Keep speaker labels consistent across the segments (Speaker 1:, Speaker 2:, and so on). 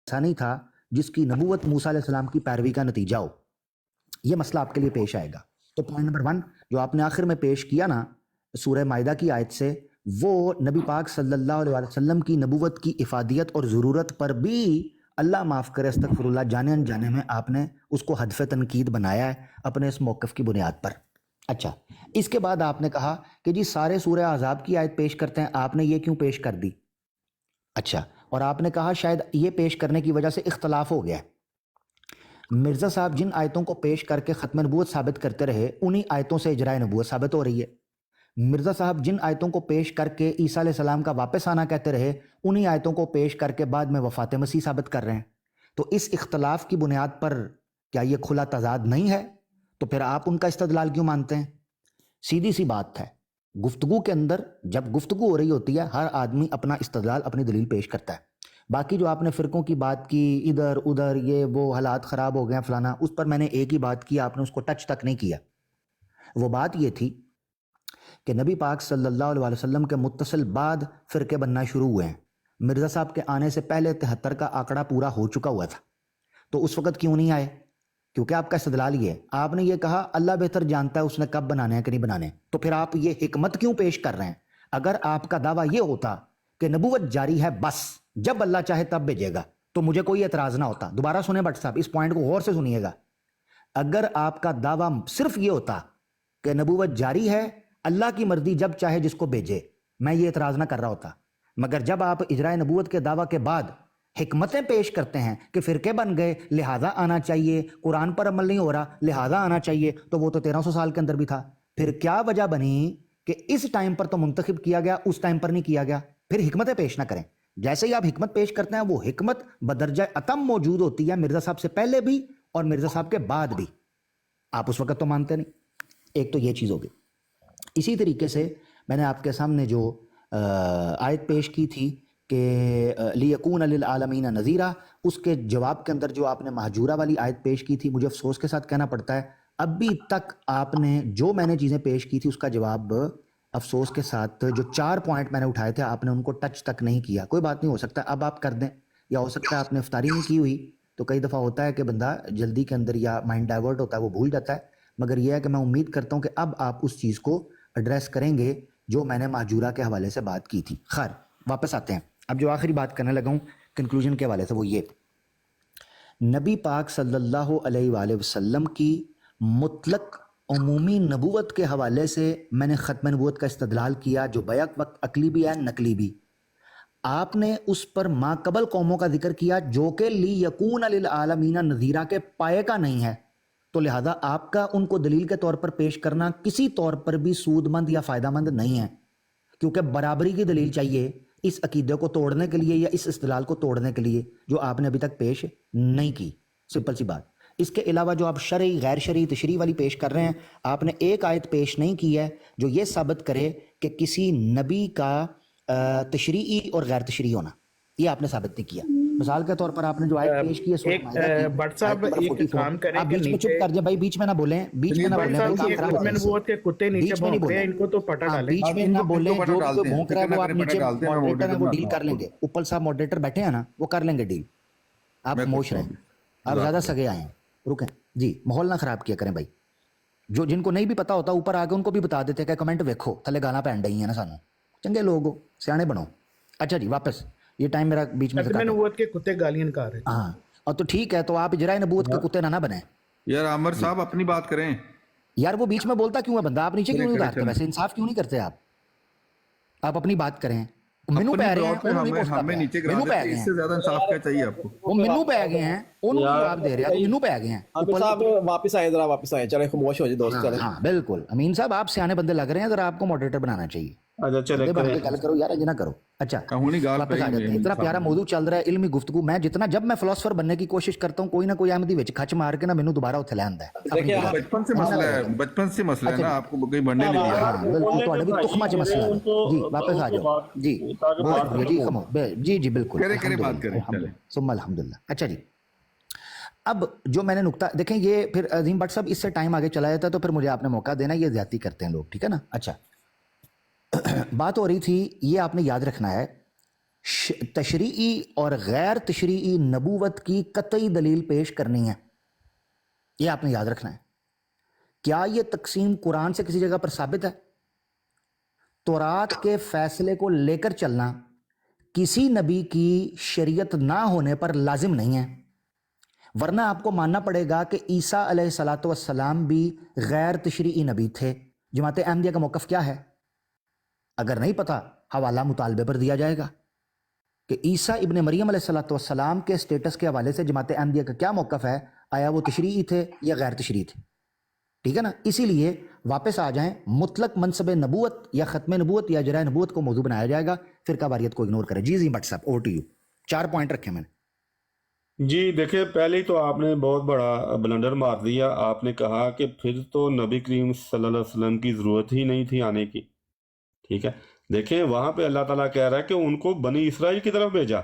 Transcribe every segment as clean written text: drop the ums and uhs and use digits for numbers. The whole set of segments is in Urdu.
Speaker 1: ایسا نہیں تھا جس کی نبوت موسیٰ علیہ السلام کی پیروی کا نتیجہ ہو. یہ مسئلہ آپ کے لیے پیش آئے گا. تو پوائنٹ نمبر 1 جو آپ نے آخر میں پیش کیا نا سورہ مائدہ کی آیت سے، وہ نبی پاک صلی اللہ علیہ وسلم کی نبوت کی افادیت اور ضرورت پر بھی اللہ معاف کرے استغفر اللہ جانے انجانے میں آپ نے اس کو ہدف تنقید بنایا ہے اپنے اس موقف کی بنیاد پر. اچھا، اس کے بعد آپ نے کہا کہ جی سارے سورہ احزاب کی آیت پیش کرتے ہیں، آپ نے یہ کیوں پیش کر دی؟ اچھا، اور آپ نے کہا شاید یہ پیش کرنے کی وجہ سے اختلاف ہو گیا ہے. مرزا صاحب جن آیتوں کو پیش کر کے ختم نبوت ثابت کرتے رہے انہی آیتوں سے اجراء نبوت ثابت ہو رہی ہے. مرزا صاحب جن آیتوں کو پیش کر کے عیسیٰ علیہ السلام کا واپس آنا کہتے رہے انہی آیتوں کو پیش کر کے بعد میں وفات مسیح ثابت کر رہے ہیں. تو اس اختلاف کی بنیاد پر کیا یہ کھلا تضاد نہیں ہے؟ تو پھر آپ ان کا استدلال کیوں مانتے ہیں؟ سیدھی سی بات ہے، گفتگو کے اندر جب گفتگو ہو رہی ہوتی ہے ہر آدمی اپنا استدلال اپنی دلیل پیش کرتا ہے. باقی جو آپ نے فرقوں کی بات کی ادھر ادھر یہ وہ حالات خراب ہو گئے فلانا، اس پر میں نے ایک ہی بات کی، آپ نے اس کو ٹچ تک نہیں کیا. وہ بات یہ تھی کہ نبی پاک صلی اللہ علیہ وسلم کے متصل بعد فرقے بننا شروع ہوئے ہیں. مرزا صاحب کے آنے سے پہلے 73 کا آنکڑا پورا ہو چکا ہوا تھا. تو اس وقت کیوں نہیں آئے؟ کیونکہ آپ کا استدلال یہ ہے، آپ نے یہ کہا اللہ بہتر جانتا ہے اس نے کب بنانے ہیں کہ نہیں بنانے. تو پھر آپ یہ حکمت کیوں پیش کر رہے ہیں؟ اگر آپ کا دعویٰ یہ ہوتا کہ نبوت جاری ہے بس جب اللہ چاہے تب بھیجے گا تو مجھے کوئی اعتراض نہ ہوتا. دوبارہ سنیں بٹ صاحب، اس پوائنٹ کو غور سے سنیے گا. اگر آپ کا دعویٰ صرف یہ ہوتا کہ نبوت جاری ہے اللہ کی مرضی جب چاہے جس کو بھیجے، میں یہ اعتراض نہ کر رہا ہوتا. مگر جب آپ اجراء نبوت کے دعویٰ کے بعد حکمتیں پیش کرتے ہیں کہ فرقے بن گئے لہٰذا آنا چاہیے، قرآن پر عمل نہیں ہو رہا لہٰذا آنا چاہیے، تو وہ تو 1300 سال کے اندر بھی تھا. پھر کیا وجہ بنی کہ اس ٹائم پر تو منتخب کیا گیا اس ٹائم پر نہیں کیا گیا؟ پھر حکمتیں پیش نہ کریں. جیسے ہی آپ حکمت پیش کرتے ہیں وہ حکمت بدرجہ اتم موجود ہوتی ہے مرزا صاحب سے پہلے بھی اور مرزا صاحب کے بعد بھی. آپ اس وقت تو مانتے نہیں. ایک تو یہ چیز ہوگی. اسی طریقے سے میں نے آپ کے سامنے جو آیت پیش کی تھی کہ لیکون للعالمین نذیرا، اس کے جواب کے اندر جو آپ نے مہجورہ والی آیت پیش کی تھی، مجھے افسوس کے ساتھ کہنا پڑتا ہے ابھی تک آپ نے جو میں نے چیزیں پیش کی تھی اس کا جواب افسوس کے ساتھ جو 4 پوائنٹ میں نے اٹھائے تھے آپ نے ان کو ٹچ تک نہیں کیا. کوئی بات نہیں، ہو سکتا ہے اب آپ کر دیں، یا ہو سکتا ہے آپ نے افطاری نہیں کی ہوئی. تو کئی دفعہ ہوتا ہے کہ بندہ جلدی کے اندر یا مائنڈ ڈائیورٹ ہوتا ہے وہ بھول جاتا ہے. مگر یہ ہے کہ میں امید کرتا ہوں کہ اب آپ اس چیز کو ایڈریس کریں گے جو میں نے مہجورہ کے حوالے سے بات کی تھی. خیر واپس آتے ہیں. اب جو آخری بات کرنے لگا ہوں کنکلوژن کے حوالے سے وہ یہ، نبی پاک صلی اللہ علیہ وآلہ وسلم کی مطلق عمومی نبوت کے حوالے سے میں نے ختم نبوت کا استدلال کیا جو بیک وقت عقلی بھی ہے نقلی بھی. آپ نے اس پر ما قبل قوموں کا ذکر کیا جو کہ لیکون للعالمین نذیرا کے پائے کا نہیں ہے. تو لہذا آپ کا ان کو دلیل کے طور پر پیش کرنا کسی طور پر بھی سود مند یا فائدہ مند نہیں ہے، کیونکہ برابری کی دلیل چاہیے اس عقیدے کو توڑنے کے لیے یا اس استدلال کو توڑنے کے لیے جو آپ نے ابھی تک پیش نہیں کی. سمپل سی بات. اس کے علاوہ جو آپ شرعی غیر شرعی تشریح والی پیش کر رہے ہیں، آپ نے ایک آیت پیش نہیں کی ہے جو یہ ثابت کرے کہ کسی نبی کا تشریعی اور غیر تشریعی ہونا، یہ آپ نے ثابت نہیں کیا. مثال کے طور پر آپ نے جو آیت پیش کی ہے سورہ مائدہ کی
Speaker 2: بٹ صاحب ایک کام کریں
Speaker 1: آپ بیچ میں چپ کر جائیں بھائی، بیچ میں نہ بولیں، بیچ میں نہ بولیں بھائی، کام خراب ہوتا ہے.
Speaker 2: نبوت کے کتے نیچے بھونک رہے ہیں، ان کو تو پٹا ڈالیں.
Speaker 1: بیچ میں نہ بولیں، جو بھی کوئی بھونک رہا ہے وہ آپ نیچے ماڈریٹر ہیں وہ ڈیل کر لیں گے. اوپر صاحب ماڈریٹر بیٹھے ہیں نا وہ کر لیں گے ڈیل. آپ خاموش رہیں، آپ زیادہ سگے آئے ہیں، رکیں جی. ماحول نہ خراب کیا کریں بھائی. جو جن کو نہیں بھی پتا ہوتا اوپر آگے ان کو بھی بتا دیتے کہ کمنٹ ویکھو تھلے گانا پہن رہی ہیں نا سانو. چنگے لوگ ہو، سیانے بنو. اچھا جی واپس، یہ ٹائم میرا بیچ میں
Speaker 2: ختم نبوت کے کتے گالیاں کہا رہے ہیں.
Speaker 1: ہاں اور تو ٹھیک ہے، تو آپ اجراء نبوت کے کتے نہ بنیں
Speaker 3: یار. عامر صاحب اپنی بات کریں
Speaker 1: یار. وہ بیچ میں بولتا کیوں ہے بندہ؟ آپ نیچے کیوں نہیں اتارتے؟ ویسے انصاف کیوں نہیں کرتے آپ اپنی بات کریں. منو پہ آ گئے ہیں، منو پہ آ گئے ہیں،
Speaker 3: اس سے زیادہ انصاف کیا چاہیے آپ کو؟
Speaker 1: وہ منو پہ آ گئے ہیں، انہوں نے جواب دے رہے ہیں، منو پہ آ گئے ہیں.
Speaker 4: صاحب واپس آئے، ذرا واپس آئے، چلے خاموش ہو جائے دوست. چلے
Speaker 1: ہاں بالکل امین صاحب آپ سیانے بندے لگ رہے ہیں، ذرا آپ کو ماڈریٹر بنانا چاہیے.
Speaker 2: اچھا چلے
Speaker 1: گل کرو یار، نہ کرو. اچھا واپس آ جاتے ہیں. اتنا پیارا موضوع چل رہا ہے علمی گفتگو. میں جتنا جب میں فلاسفر بننے کی کوشش کرتا ہوں کوئی نہ کوئی احمدی وچ کھچ مار کے نا مینوں دوبارہ اتھے لے آندا ہے.
Speaker 3: بچپن سے مسئلہ ہے، بچپن سے مسئلہ ہے نا، آپ کو کہیں بڑھنے نہیں دیا.
Speaker 1: بالکل تہاڈے بھی تخمہ چ مسئلہ ہے. جی واپس آ جاؤ جی. بہت شکریہ جی. خمو جی جی بالکل
Speaker 3: کرے بات کریں
Speaker 1: ثم الحمدللہ. اچھا جی اب جو میں نے نقطہ دیکھیں، یہ پھر عظیم بٹ صاحب اس سے ٹائم آگے چلا جاتا ہے تو پھر مجھے آپ نے موقع دینا. یہ زیادتی کرتے ہیں لوگ، ٹھیک ہے نا. اچھا بات ہو رہی تھی، یہ آپ نے یاد رکھنا ہے، تشریعی اور غیر تشریعی نبوت کی قطعی دلیل پیش کرنی ہے. یہ آپ نے یاد رکھنا ہے. کیا یہ تقسیم قرآن سے کسی جگہ پر ثابت ہے؟ تورات کے فیصلے کو لے کر چلنا کسی نبی کی شریعت نہ ہونے پر لازم نہیں ہے، ورنہ آپ کو ماننا پڑے گا کہ عیسیٰ علیہ الصلاۃ والسلام بھی غیر تشریعی نبی تھے. جماعت احمدیہ کا موقف کیا ہے؟ اگر نہیں پتہ حوالہ مطالبے پر دیا جائے گا کہ عیسیٰ ابن مریم علیہ الصلاۃ والسلام کے سٹیٹس کے حوالے سے جماعت احمدیہ کا کیا موقف ہے، آیا وہ تشریعی تھے یا غیر تشریعی تھے. ٹھیک ہے نا. اسی لیے واپس آ جائیں، مطلق منصب نبوت یا ختم نبوت یا اجراء نبوت کو موضوع بنایا جائے گا، فرقہ واریت کو اگنور کریں. جی بٹ صاحب اوور ٹو یو. 4 پوائنٹ رکھے میں نے.
Speaker 5: جی دیکھیں، پہلے ہی تو آپ نے بہت بڑا بلنڈر مار دیا. آپ نے کہا کہ پھر تو نبی کریم صلی اللہ علیہ وسلم کی ضرورت ہی نہیں تھی آنے کی. ٹھیک ہے، دیکھیں وہاں پہ اللہ تعالیٰ کہہ رہا ہے کہ ان کو بنی اسرائیل کی طرف بھیجا،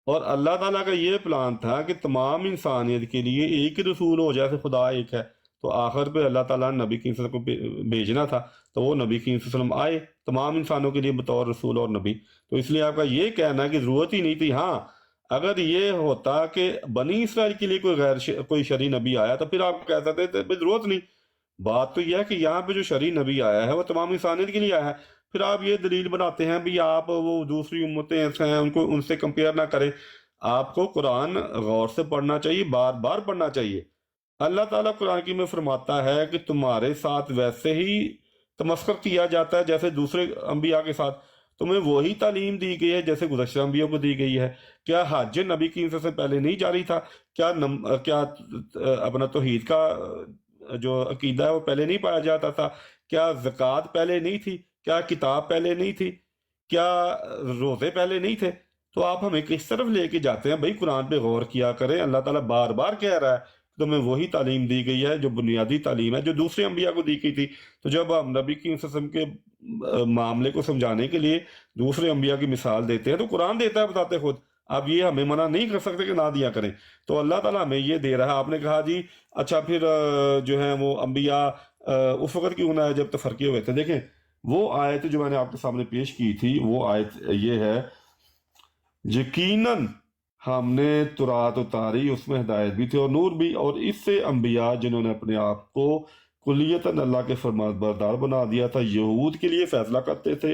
Speaker 5: اور اللہ تعالیٰ کا یہ پلان تھا کہ تمام انسانیت کے لیے ایک ہی رسول ہو، جیسے خدا ایک ہے. تو آخر پہ اللہ تعالیٰ نے نبی کریم صلی اللہ علیہ وسلم کو بھیجنا تھا، تو وہ نبی کریم صلی اللہ علیہ وسلم آئے تمام انسانوں کے لیے بطور رسول اور نبی. تو اس لیے آپ کا یہ کہنا ہے کہ ضرورت ہی نہیں تھی. ہاں، اگر یہ ہوتا کہ بنی اسرائیل کے لیے کوئی شرعی نبی آیا تو پھر آپ کہہ سکتے تھے ضرورت نہیں. بات تو یہ ہے کہ یہاں پہ جو شرعی نبی آیا ہے وہ تمام انسانیت کے لیے آیا ہے. پھر آپ یہ دلیل بناتے ہیں بھی آپ وہ دوسری امتیں ایسے ہیں ان سے کمپیئر نہ کریں. آپ کو قرآن غور سے پڑھنا چاہیے، بار بار پڑھنا چاہیے. اللہ تعالیٰ قرآن کی میں فرماتا ہے کہ تمہارے ساتھ ویسے ہی تمسخر کیا جاتا ہے جیسے دوسرے انبیاء کے ساتھ. تمہیں وہی تعلیم دی گئی ہے جیسے گزشتہ انبیاء کو دی گئی ہے. کیا حج نبی کی سے پہلے نہیں جاری تھا؟ کیا اپنا توحید کا جو عقیدہ ہے وہ پہلے نہیں پایا جاتا تھا؟ کیا زکوٰۃ پہلے نہیں تھی؟ کیا کتاب پہلے نہیں تھی؟ کیا روزے پہلے نہیں تھے؟ تو آپ ہمیں کس طرف لے کے جاتے ہیں؟ بھائی قرآن پہ غور کیا کریں. اللہ تعالیٰ بار بار کہہ رہا ہے تمہیں وہی تعلیم دی گئی ہے جو بنیادی تعلیم ہے جو دوسرے انبیاء کو دی گئی تھی. تو جب ہم نبی کی قسم کے معاملے کو سمجھانے کے لیے دوسرے انبیاء کی مثال دیتے ہیں تو قرآن دیتا ہے بتاتے خود. آپ یہ ہمیں منع نہیں کر سکتے کہ نہ دیا کریں. تو اللہ تعالیٰ ہمیں یہ دے رہا ہے. آپ نے کہا جی اچھا پھر جو ہے وہ انبیاء اس وقت کیوں نہ ہے جب تفرقے ہوئے تھے. دیکھیں وہ آیت جو میں نے آپ کے سامنے پیش کی تھی وہ آیت یہ ہے، یقیناً ہم نے تورات اتاری، اس میں ہدایت بھی تھی اور نور بھی، اور اس سے انبیاء جنہوں نے اپنے آپ کو کلیتاً اللہ کے فرمان بردار بنا دیا تھا یہود کے لیے فیصلہ کرتے تھے،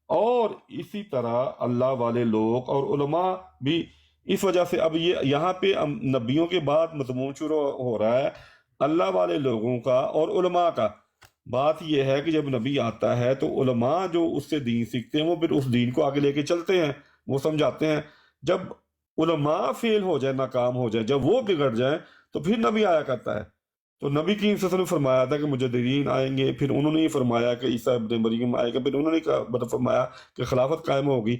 Speaker 5: اور اسی طرح اللہ والے لوگ اور علماء بھی. اس وجہ سے اب یہ یہاں پہ نبیوں کے بعد مضمون شروع ہو رہا ہے اللہ والے لوگوں کا اور علماء کا. بات یہ ہے کہ جب نبی آتا ہے تو علماء جو اس سے دین سیکھتے ہیں وہ پھر اس دین کو آگے لے کے چلتے ہیں، وہ سمجھاتے ہیں. جب علماء فیل ہو جائے، ناکام ہو جائے، جب وہ بگڑ جائیں تو پھر نبی آیا کرتا ہے. تو نبی کی صلی اللہ علیہ وسلم نے فرمایا تھا کہ مجددین آئیں گے، پھر انہوں نے یہ فرمایا کہ عیسیٰ ابن مریم آئے گا، پھر انہوں نے فرمایا کہ خلافت قائم ہوگی.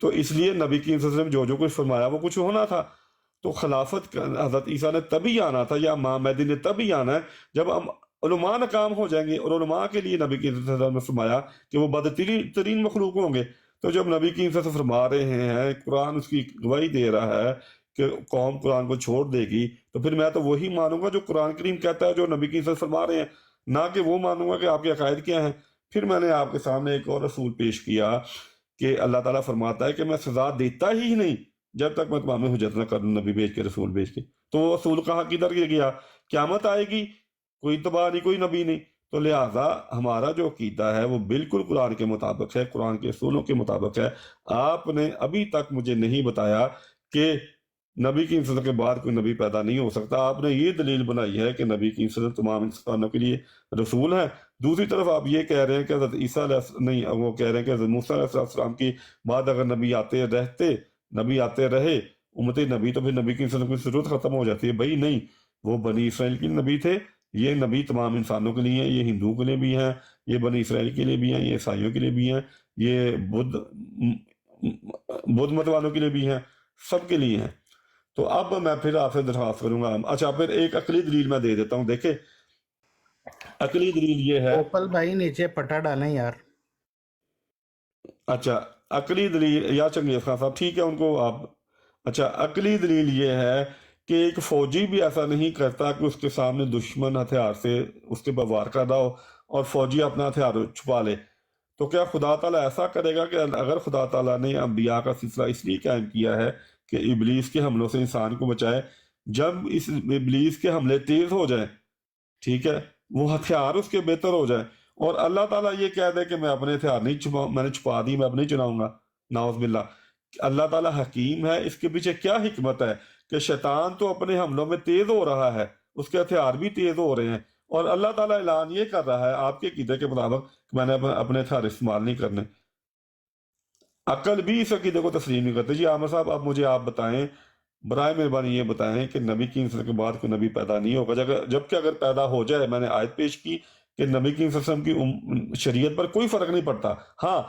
Speaker 5: تو اس لیے نبی کی صلی اللہ علیہ وسلم جو کچھ فرمایا وہ کچھ ہونا تھا. تو خلافت حضرت عیسیٰ نے تبھی آنا تھا یا امام مہدی نے تبھی آنا ہے جب ہم علماء ناکام ہو جائیں گے. اور علماء کے لیے نبی کی صلی اللہ علیہ وسلم نے فرمایا کہ وہ بدترین مخلوق ہوں گے. تو جب نبی کی صلی اللہ علیہ وسلم فرما رہے ہیں، قرآن اس کی گواہی دے رہا ہے کہ قوم قرآن کو چھوڑ دے گی، تو پھر میں تو وہی مانوں گا جو قرآن کریم کہتا ہے، جو نبی کی صلی اللہ علیہ وسلم فرما رہے ہیں، نہ کہ وہ مانوں گا کہ آپ کے عقائد کیا ہیں. پھر میں نے آپ کے سامنے ایک اور رسول پیش کیا کہ اللہ تعالیٰ فرماتا ہے کہ میں سزا دیتا ہی نہیں جب تک میں تمام حجت نہ کروں، نبی بھیج کے رسول بھیج کے. تو وہ رسول کہاں کدھر گیا؟ قیامت آئے گی، کوئی تباہ نہیں، کوئی نبی نہیں. تو لہٰذا ہمارا جو عقیدہ ہے وہ بالکل قرآن کے مطابق ہے، قرآن کے اصولوں کے مطابق ہے. آپ نے ابھی تک مجھے نہیں بتایا کہ نبی کی انسان کے بعد کوئی نبی پیدا نہیں ہو سکتا. آپ نے یہ دلیل بنائی ہے کہ نبی کی انسان تمام انسانوں کے لیے رسول ہیں. دوسری طرف آپ یہ کہہ رہے ہیں کہ حضرت عیسیٰ نہیں، وہ کہہ رہے ہیں کہ حضرت موسیٰ علیہ السلام کی بعد اگر نبی آتے رہے امت نبی تو پھر نبی کی انسان کی ضرورت ختم ہو جاتی ہے. بھائی نہیں، وہ بنی اسرائیل کے نبی تھے. یہ نبی تمام انسانوں کے لیے ہیں، یہ ہندوؤں کے لیے بھی ہیں، یہ بنی اسرائیل کے لیے بھی ہیں، یہ عیسائیوں کے لیے بھی ہیں، یہ بدھ مت والوں کے لیے بھی ہیں، سب کے لیے ہیں. تو اب میں پھر آپ سے درخواست کروں گا. اچھا پھر ایک عقلی دلیل میں دے دیتا ہوں. دیکھیں عقلی دلیل یہ ہے،
Speaker 2: اوپل بھائی نیچے پٹا ڈالیں یار.
Speaker 5: اچھا عقلی دلیل یا چنگیز خان صاحب ٹھیک ہے ان کو آپ. اچھا عقلی دلیل یہ ہے کہ ایک فوجی بھی ایسا نہیں کرتا کہ اس کے سامنے دشمن ہتھیار سے اس کے پر وار کر رہا ہو اور فوجی اپنا ہتھیار چھپا لے. تو کیا خدا تعالیٰ ایسا کرے گا کہ اگر خدا تعالیٰ نے انبیاء کا سلسلہ اس لیے قائم کیا ہے کہ ابلیس کے حملوں سے انسان کو بچائے، جب اس ابلیس کے حملے تیز ہو جائیں، ٹھیک ہے، وہ ہتھیار اس کے بہتر ہو جائیں، اور اللہ تعالیٰ یہ کہہ دے کہ میں اپنے ہتھیار نہیں چھپاؤں، میں نے چھپا دی، میں اب نہیں چلاؤں گا، نعوذ باللہ۔ اللہ تعالیٰ حکیم ہے، اس کے پیچھے کیا حکمت ہے کہ شیطان تو اپنے حملوں میں تیز ہو رہا ہے، اس کے ہتھیار بھی تیز ہو رہے ہیں، اور اللہ تعالیٰ اعلان یہ کر رہا ہے آپ کے عقیدے کے مطابق کہ میں نے اپنے ہتھیار استعمال نہیں کرنے۔ عقل بھی اس عقیدے کو تسلیم نہیں کرتے۔ جی عامر صاحب، اب مجھے آپ بتائیں، برائے مہربانی یہ بتائیں کہ نبی کی نسل کے بعد کوئی نبی پیدا نہیں ہوگا، جبکہ اگر پیدا ہو جائے، میں نے آیت پیش کی کہ نبی کی صلی اللہ علیہ وسلم کی شریعت پر کوئی فرق نہیں پڑتا۔ ہاں،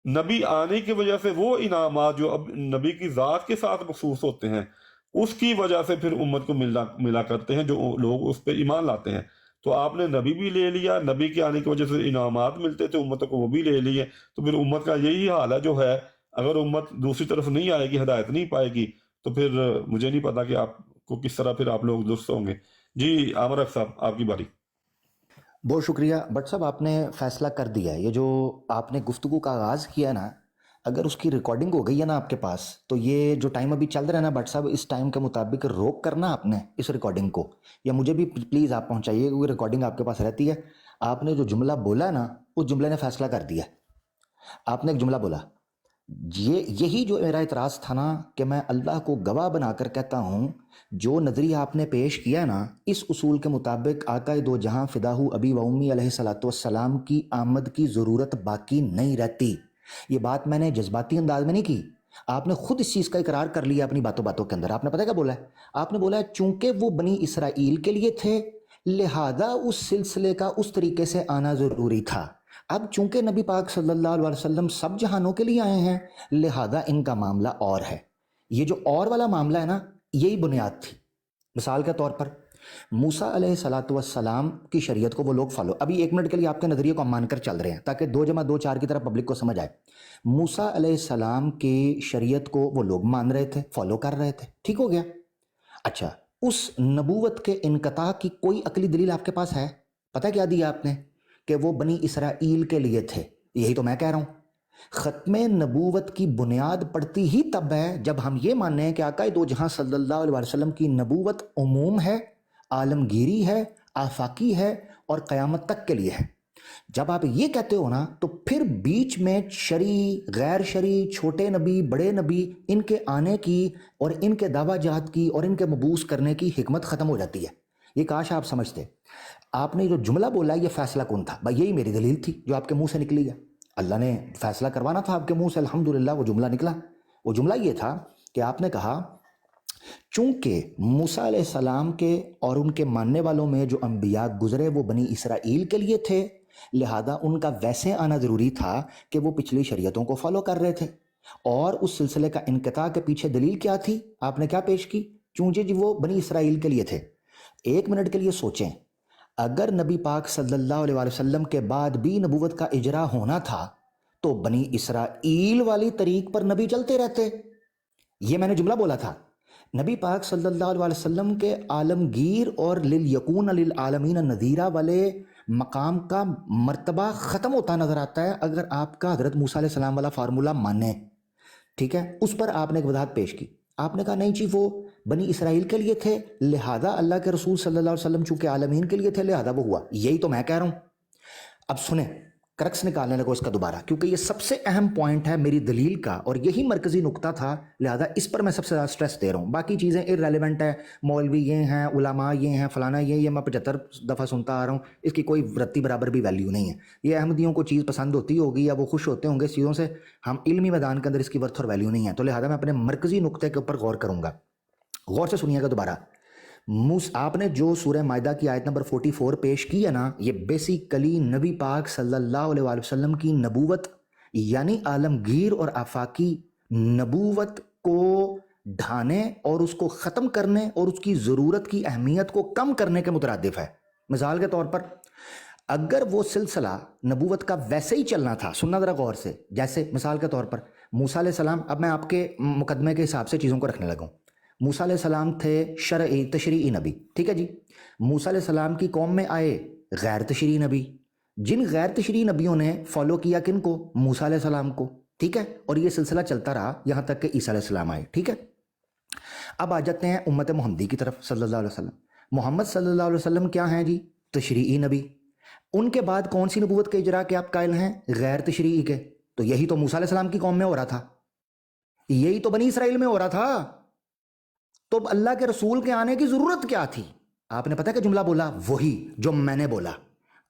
Speaker 5: نبی آنے کی وجہ سے وہ انعامات جو اب نبی کی ذات کے ساتھ مخصوص ہوتے ہیں، اس کی وجہ سے پھر امت کو ملا کرتے ہیں، جو لوگ اس پہ ایمان لاتے ہیں۔ تو آپ نے نبی بھی لے لیا، نبی کے آنے کی وجہ سے انعامات ملتے تھے امتوں کو، وہ بھی لے لیے، تو پھر امت کا یہی حال ہے جو ہے۔ اگر امت دوسری طرف نہیں آئے گی، ہدایت نہیں پائے گی، تو پھر مجھے نہیں پتا کہ آپ کو کس طرح پھر آپ لوگ درست ہوں گے۔ جی عامر صاحب، آپ کی باری۔
Speaker 1: بہت شکریہ بٹ صاحب، آپ نے فیصلہ کر دیا ہے۔ یہ جو آپ نے گفتگو کا آغاز کیا نا، اگر اس کی ریکارڈنگ ہو گئی ہے نا آپ کے پاس، تو یہ جو ٹائم ابھی چل رہا ہے نا بٹ صاحب، اس ٹائم کے مطابق روک کرنا آپ نے اس ریکارڈنگ کو، یا مجھے بھی پلیز آپ پہنچائیے، کیونکہ ریکارڈنگ آپ کے پاس رہتی ہے۔ آپ نے جو جملہ بولا نا، اس جملے نے فیصلہ کر دیا۔ آپ نے ایک جملہ بولا، یہی جو میرا اعتراض تھا نا، کہ میں اللہ کو گواہ بنا کر کہتا ہوں جو نظریہ آپ نے پیش کیا نا، اس اصول کے مطابق آقا دو جہاں فداہ ابی و امی علیہ الصلوۃ والسلام کی آمد کی ضرورت باقی نہیں رہتی۔ یہ بات میں نے جذباتی انداز میں نہیں کی، آپ نے خود اس چیز کا اقرار کر لیا اپنی باتوں کے اندر۔ آپ نے پتہ کیا بولا ہے؟ آپ نے بولا ہے چونکہ وہ بنی اسرائیل کے لیے تھے، لہذا اس سلسلے کا اس طریقے سے آنا ضروری تھا۔ اب چونکہ نبی پاک صلی اللہ علیہ وسلم سب جہانوں کے لیے آئے ہیں، لہذا ان کا معاملہ اور ہے۔ یہ جو اور والا معاملہ ہے نا، یہی بنیاد تھی۔ مثال کے طور پر موسیٰ علیہ الصلوۃ والسلام کی شریعت کو وہ لوگ فالو، ابھی ایک منٹ کے لیے آپ کے نظریے کو ہم مان کر چل رہے ہیں تاکہ 2+2=4 کی طرح پبلک کو سمجھ آئے۔ موسیٰ علیہ السلام کی شریعت کو وہ لوگ مان رہے تھے، فالو کر رہے تھے، ٹھیک ہو گیا۔ اچھا، اس نبوت کے انقطاع کی کوئی عقلی دلیل آپ کے پاس ہے؟ پتہ کیا دیا آپ نے؟ کہ وہ بنی اسرائیل کے لیے تھے۔ یہی تو میں کہہ رہا ہوں، ختم نبوت کی بنیاد پڑتی ہی تب ہے جب ہم یہ مانیں کہ آقا دو جہاں صلی اللہ علیہ وسلم کی نبوت عموم ہے، عالمگیری ہے، آفاقی ہے، اور قیامت تک کے لیے ہے۔ جب آپ یہ کہتے ہو نا، تو پھر بیچ میں شرعی، غیر شرعی، چھوٹے نبی، بڑے نبی، ان کے آنے کی اور ان کے دعویٰ جات کی اور ان کے مبعوث کرنے کی حکمت ختم ہو جاتی ہے۔ یہ کاش آپ سمجھتے۔ آپ نے جو جملہ بولا یہ فیصلہ کون تھا؟ بھائی یہی میری دلیل تھی جو آپ کے منہ سے نکلی ہے۔ اللہ نے فیصلہ کروانا تھا آپ کے منہ سے، الحمدللہ وہ جملہ نکلا۔ وہ جملہ یہ تھا کہ آپ نے کہا چونکہ موسیٰ علیہ السلام کے اور ان کے ماننے والوں میں جو انبیاء گزرے وہ بنی اسرائیل کے لیے تھے، لہذا ان کا ویسے آنا ضروری تھا کہ وہ پچھلی شریعتوں کو فالو کر رہے تھے۔ اور اس سلسلے کا انقطاع کے پیچھے دلیل کیا تھی؟ آپ نے کیا پیش کی؟ چونکہ جی وہ بنی اسرائیل کے لیے تھے۔ ایک منٹ کے لیے سوچیں، اگر نبی پاک صلی اللہ علیہ وسلم کے بعد بھی نبوت کا اجرا ہونا تھا تو بنی اسرائیل والی طریق پر نبی چلتے رہتے۔ یہ میں نے جملہ بولا تھا۔ نبی پاک صلی اللہ علیہ وسلم کے عالمگیر اور لِلْيَكُونَ لِلْعَالَمِينَ نذیرہ والے مقام کا مرتبہ ختم ہوتا نظر آتا ہے اگر آپ کا حضرت موسیٰ علیہ السلام والا فارمولہ مانیں، ٹھیک ہے؟ اس پر آپ نے ایک وضاحت پیش کی۔ آپ نے کہا نہیں جی وہ بنی اسرائیل کے لیے تھے، لہذا اللہ کے رسول صلی اللہ علیہ وسلم چونکہ عالمین کے لیے تھے، لہذا وہ ہوا۔ یہی تو میں کہہ رہا ہوں۔ اب سنیں، کرکس نکالنے لگو اس کا دوبارہ، کیونکہ یہ سب سے اہم پوائنٹ ہے میری دلیل کا اور یہی مرکزی نقطہ تھا، لہذا اس پر میں سب سے زیادہ سٹریس دے رہا ہوں۔ باقی چیزیں irrelevant ہے، مولوی یہ ہیں، علماء یہ ہیں، فلانا یہ میں 75 دفعہ سنتا آ رہا ہوں، اس کی کوئی رتی برابر بھی ویلیو نہیں ہے۔ یہ احمدیوں کو چیز پسند ہوتی ہوگی یا وہ خوش ہوتے ہوں گے اس چیزوں سے، ہم علمی میدان کے اندر اس کی ورتھ اور ویلیو نہیں ہے، تو لہذا میں اپنے مرکزی نقطے کے اوپر غور کروں گا۔ غور سے سنیے گا دوبارہ۔ آپ نے جو سورہ مائدہ کی آیت نمبر 44 پیش کی ہے نا، یہ بیسیکلی نبی پاک صلی اللہ علیہ وسلم کی نبوت یعنی عالمگیر اور آفاقی نبوت کو ڈھانے اور اس کو ختم کرنے اور اس کی ضرورت کی اہمیت کو کم کرنے کے مترادف ہے۔ مثال کے طور پر اگر وہ سلسلہ نبوت کا ویسے ہی چلنا تھا، سننا ذرا غور سے، جیسے مثال کے طور پر موسیٰ علیہ السلام، اب میں آپ کے مقدمے کے حساب سے چیزوں کو رکھنے لگا ہوں۔ موسیٰ علیہ السلام تھے تشریعی نبی، ٹھیک ہے جی۔ موسیٰ علیہ السلام کی قوم میں آئے غیر تشریعی نبی، جن غیر تشریعی نبیوں نے فالو کیا کن کو؟ موسیٰ علیہ السلام کو، ٹھیک ہے، اور یہ سلسلہ چلتا رہا یہاں تک کہ عیسیٰ علیہ السلام آئے، ٹھیک ہے۔ اب آ جاتے ہیں امت محمدی کی طرف، صلی اللہ علیہ وسلم۔ محمد صلی اللہ علیہ وسلم کیا ہیں جی؟ تشریعی نبی۔ ان کے بعد کون سی نبوت کے اجرا کے آپ قائل ہیں؟ غیر تشریعی کے۔ تو یہی تو موسیٰ علیہ السلام کی قوم میں ہو رہا تھا، یہی تو بنی اسرائیل میں ہو رہا تھا۔ تو اب اللہ کے رسول کے آنے کی ضرورت کیا تھی؟ آپ نے پتہ کہ جملہ بولا وہی جو میں نے بولا،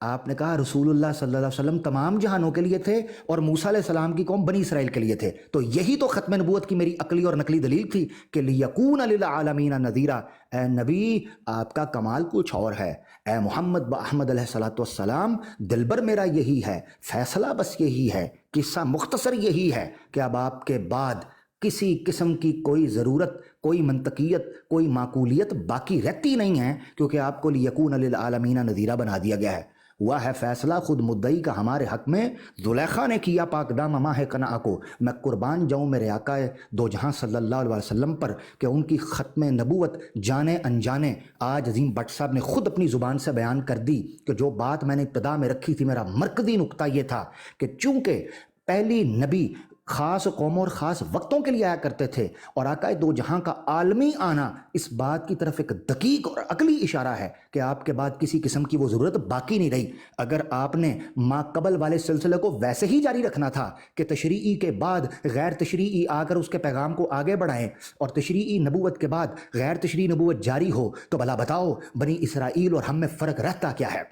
Speaker 1: آپ نے کہا رسول اللہ صلی اللہ علیہ وسلم تمام جہانوں کے لیے تھے اور موسیٰ علیہ السلام کی قوم بنی اسرائیل کے لیے تھے۔ تو یہی تو ختم نبوت کی میری عقلی اور نقلی دلیل تھی کہ لیکون للعالمین نذیرا۔ اے نبی آپ کا کمال کچھ اور ہے، اے محمد احمد علیہ الصلوۃ والسلام، دلبر میرا یہی ہے، فیصلہ بس یہی ہے، قصہ مختصر یہی ہے کہ اب آپ کے بعد کسی قسم کی کوئی ضرورت، کوئی منطقیت، کوئی معقولیت باقی رہتی نہیں ہے، کیونکہ آپ کو لیکون للعالمین نذیرا بنا دیا گیا ہے۔ ہوا ہے فیصلہ خود مدعی کا ہمارے حق میں، زلیخا نے کیا پاک دام ماہ قناع کو۔ میں قربان جاؤں میرے آقا دو جہاں صلی اللہ علیہ وسلم پر کہ ان کی ختم نبوت جانے انجانے آج عظیم بٹ صاحب نے خود اپنی زبان سے بیان کر دی کہ جو بات میں نے ابتدا میں رکھی تھی، میرا مرکزی نقطہ یہ تھا کہ چونکہ پہلی نبی خاص قوموں اور خاص وقتوں کے لیے آیا کرتے تھے، اور آقا دو جہاں کا عالمی آنا اس بات کی طرف ایک دقیق اور عقلی اشارہ ہے کہ آپ کے بعد کسی قسم کی وہ ضرورت باقی نہیں رہی۔ اگر آپ نے ما قبل والے سلسلے کو ویسے ہی جاری رکھنا تھا کہ تشریعی کے بعد غیر تشریعی آ کر اس کے پیغام کو آگے بڑھائیں اور تشریعی نبوت کے بعد غیر تشریعی نبوت جاری ہو، تو بھلا بتاؤ بنی اسرائیل اور ہم میں فرق رہتا کیا ہے؟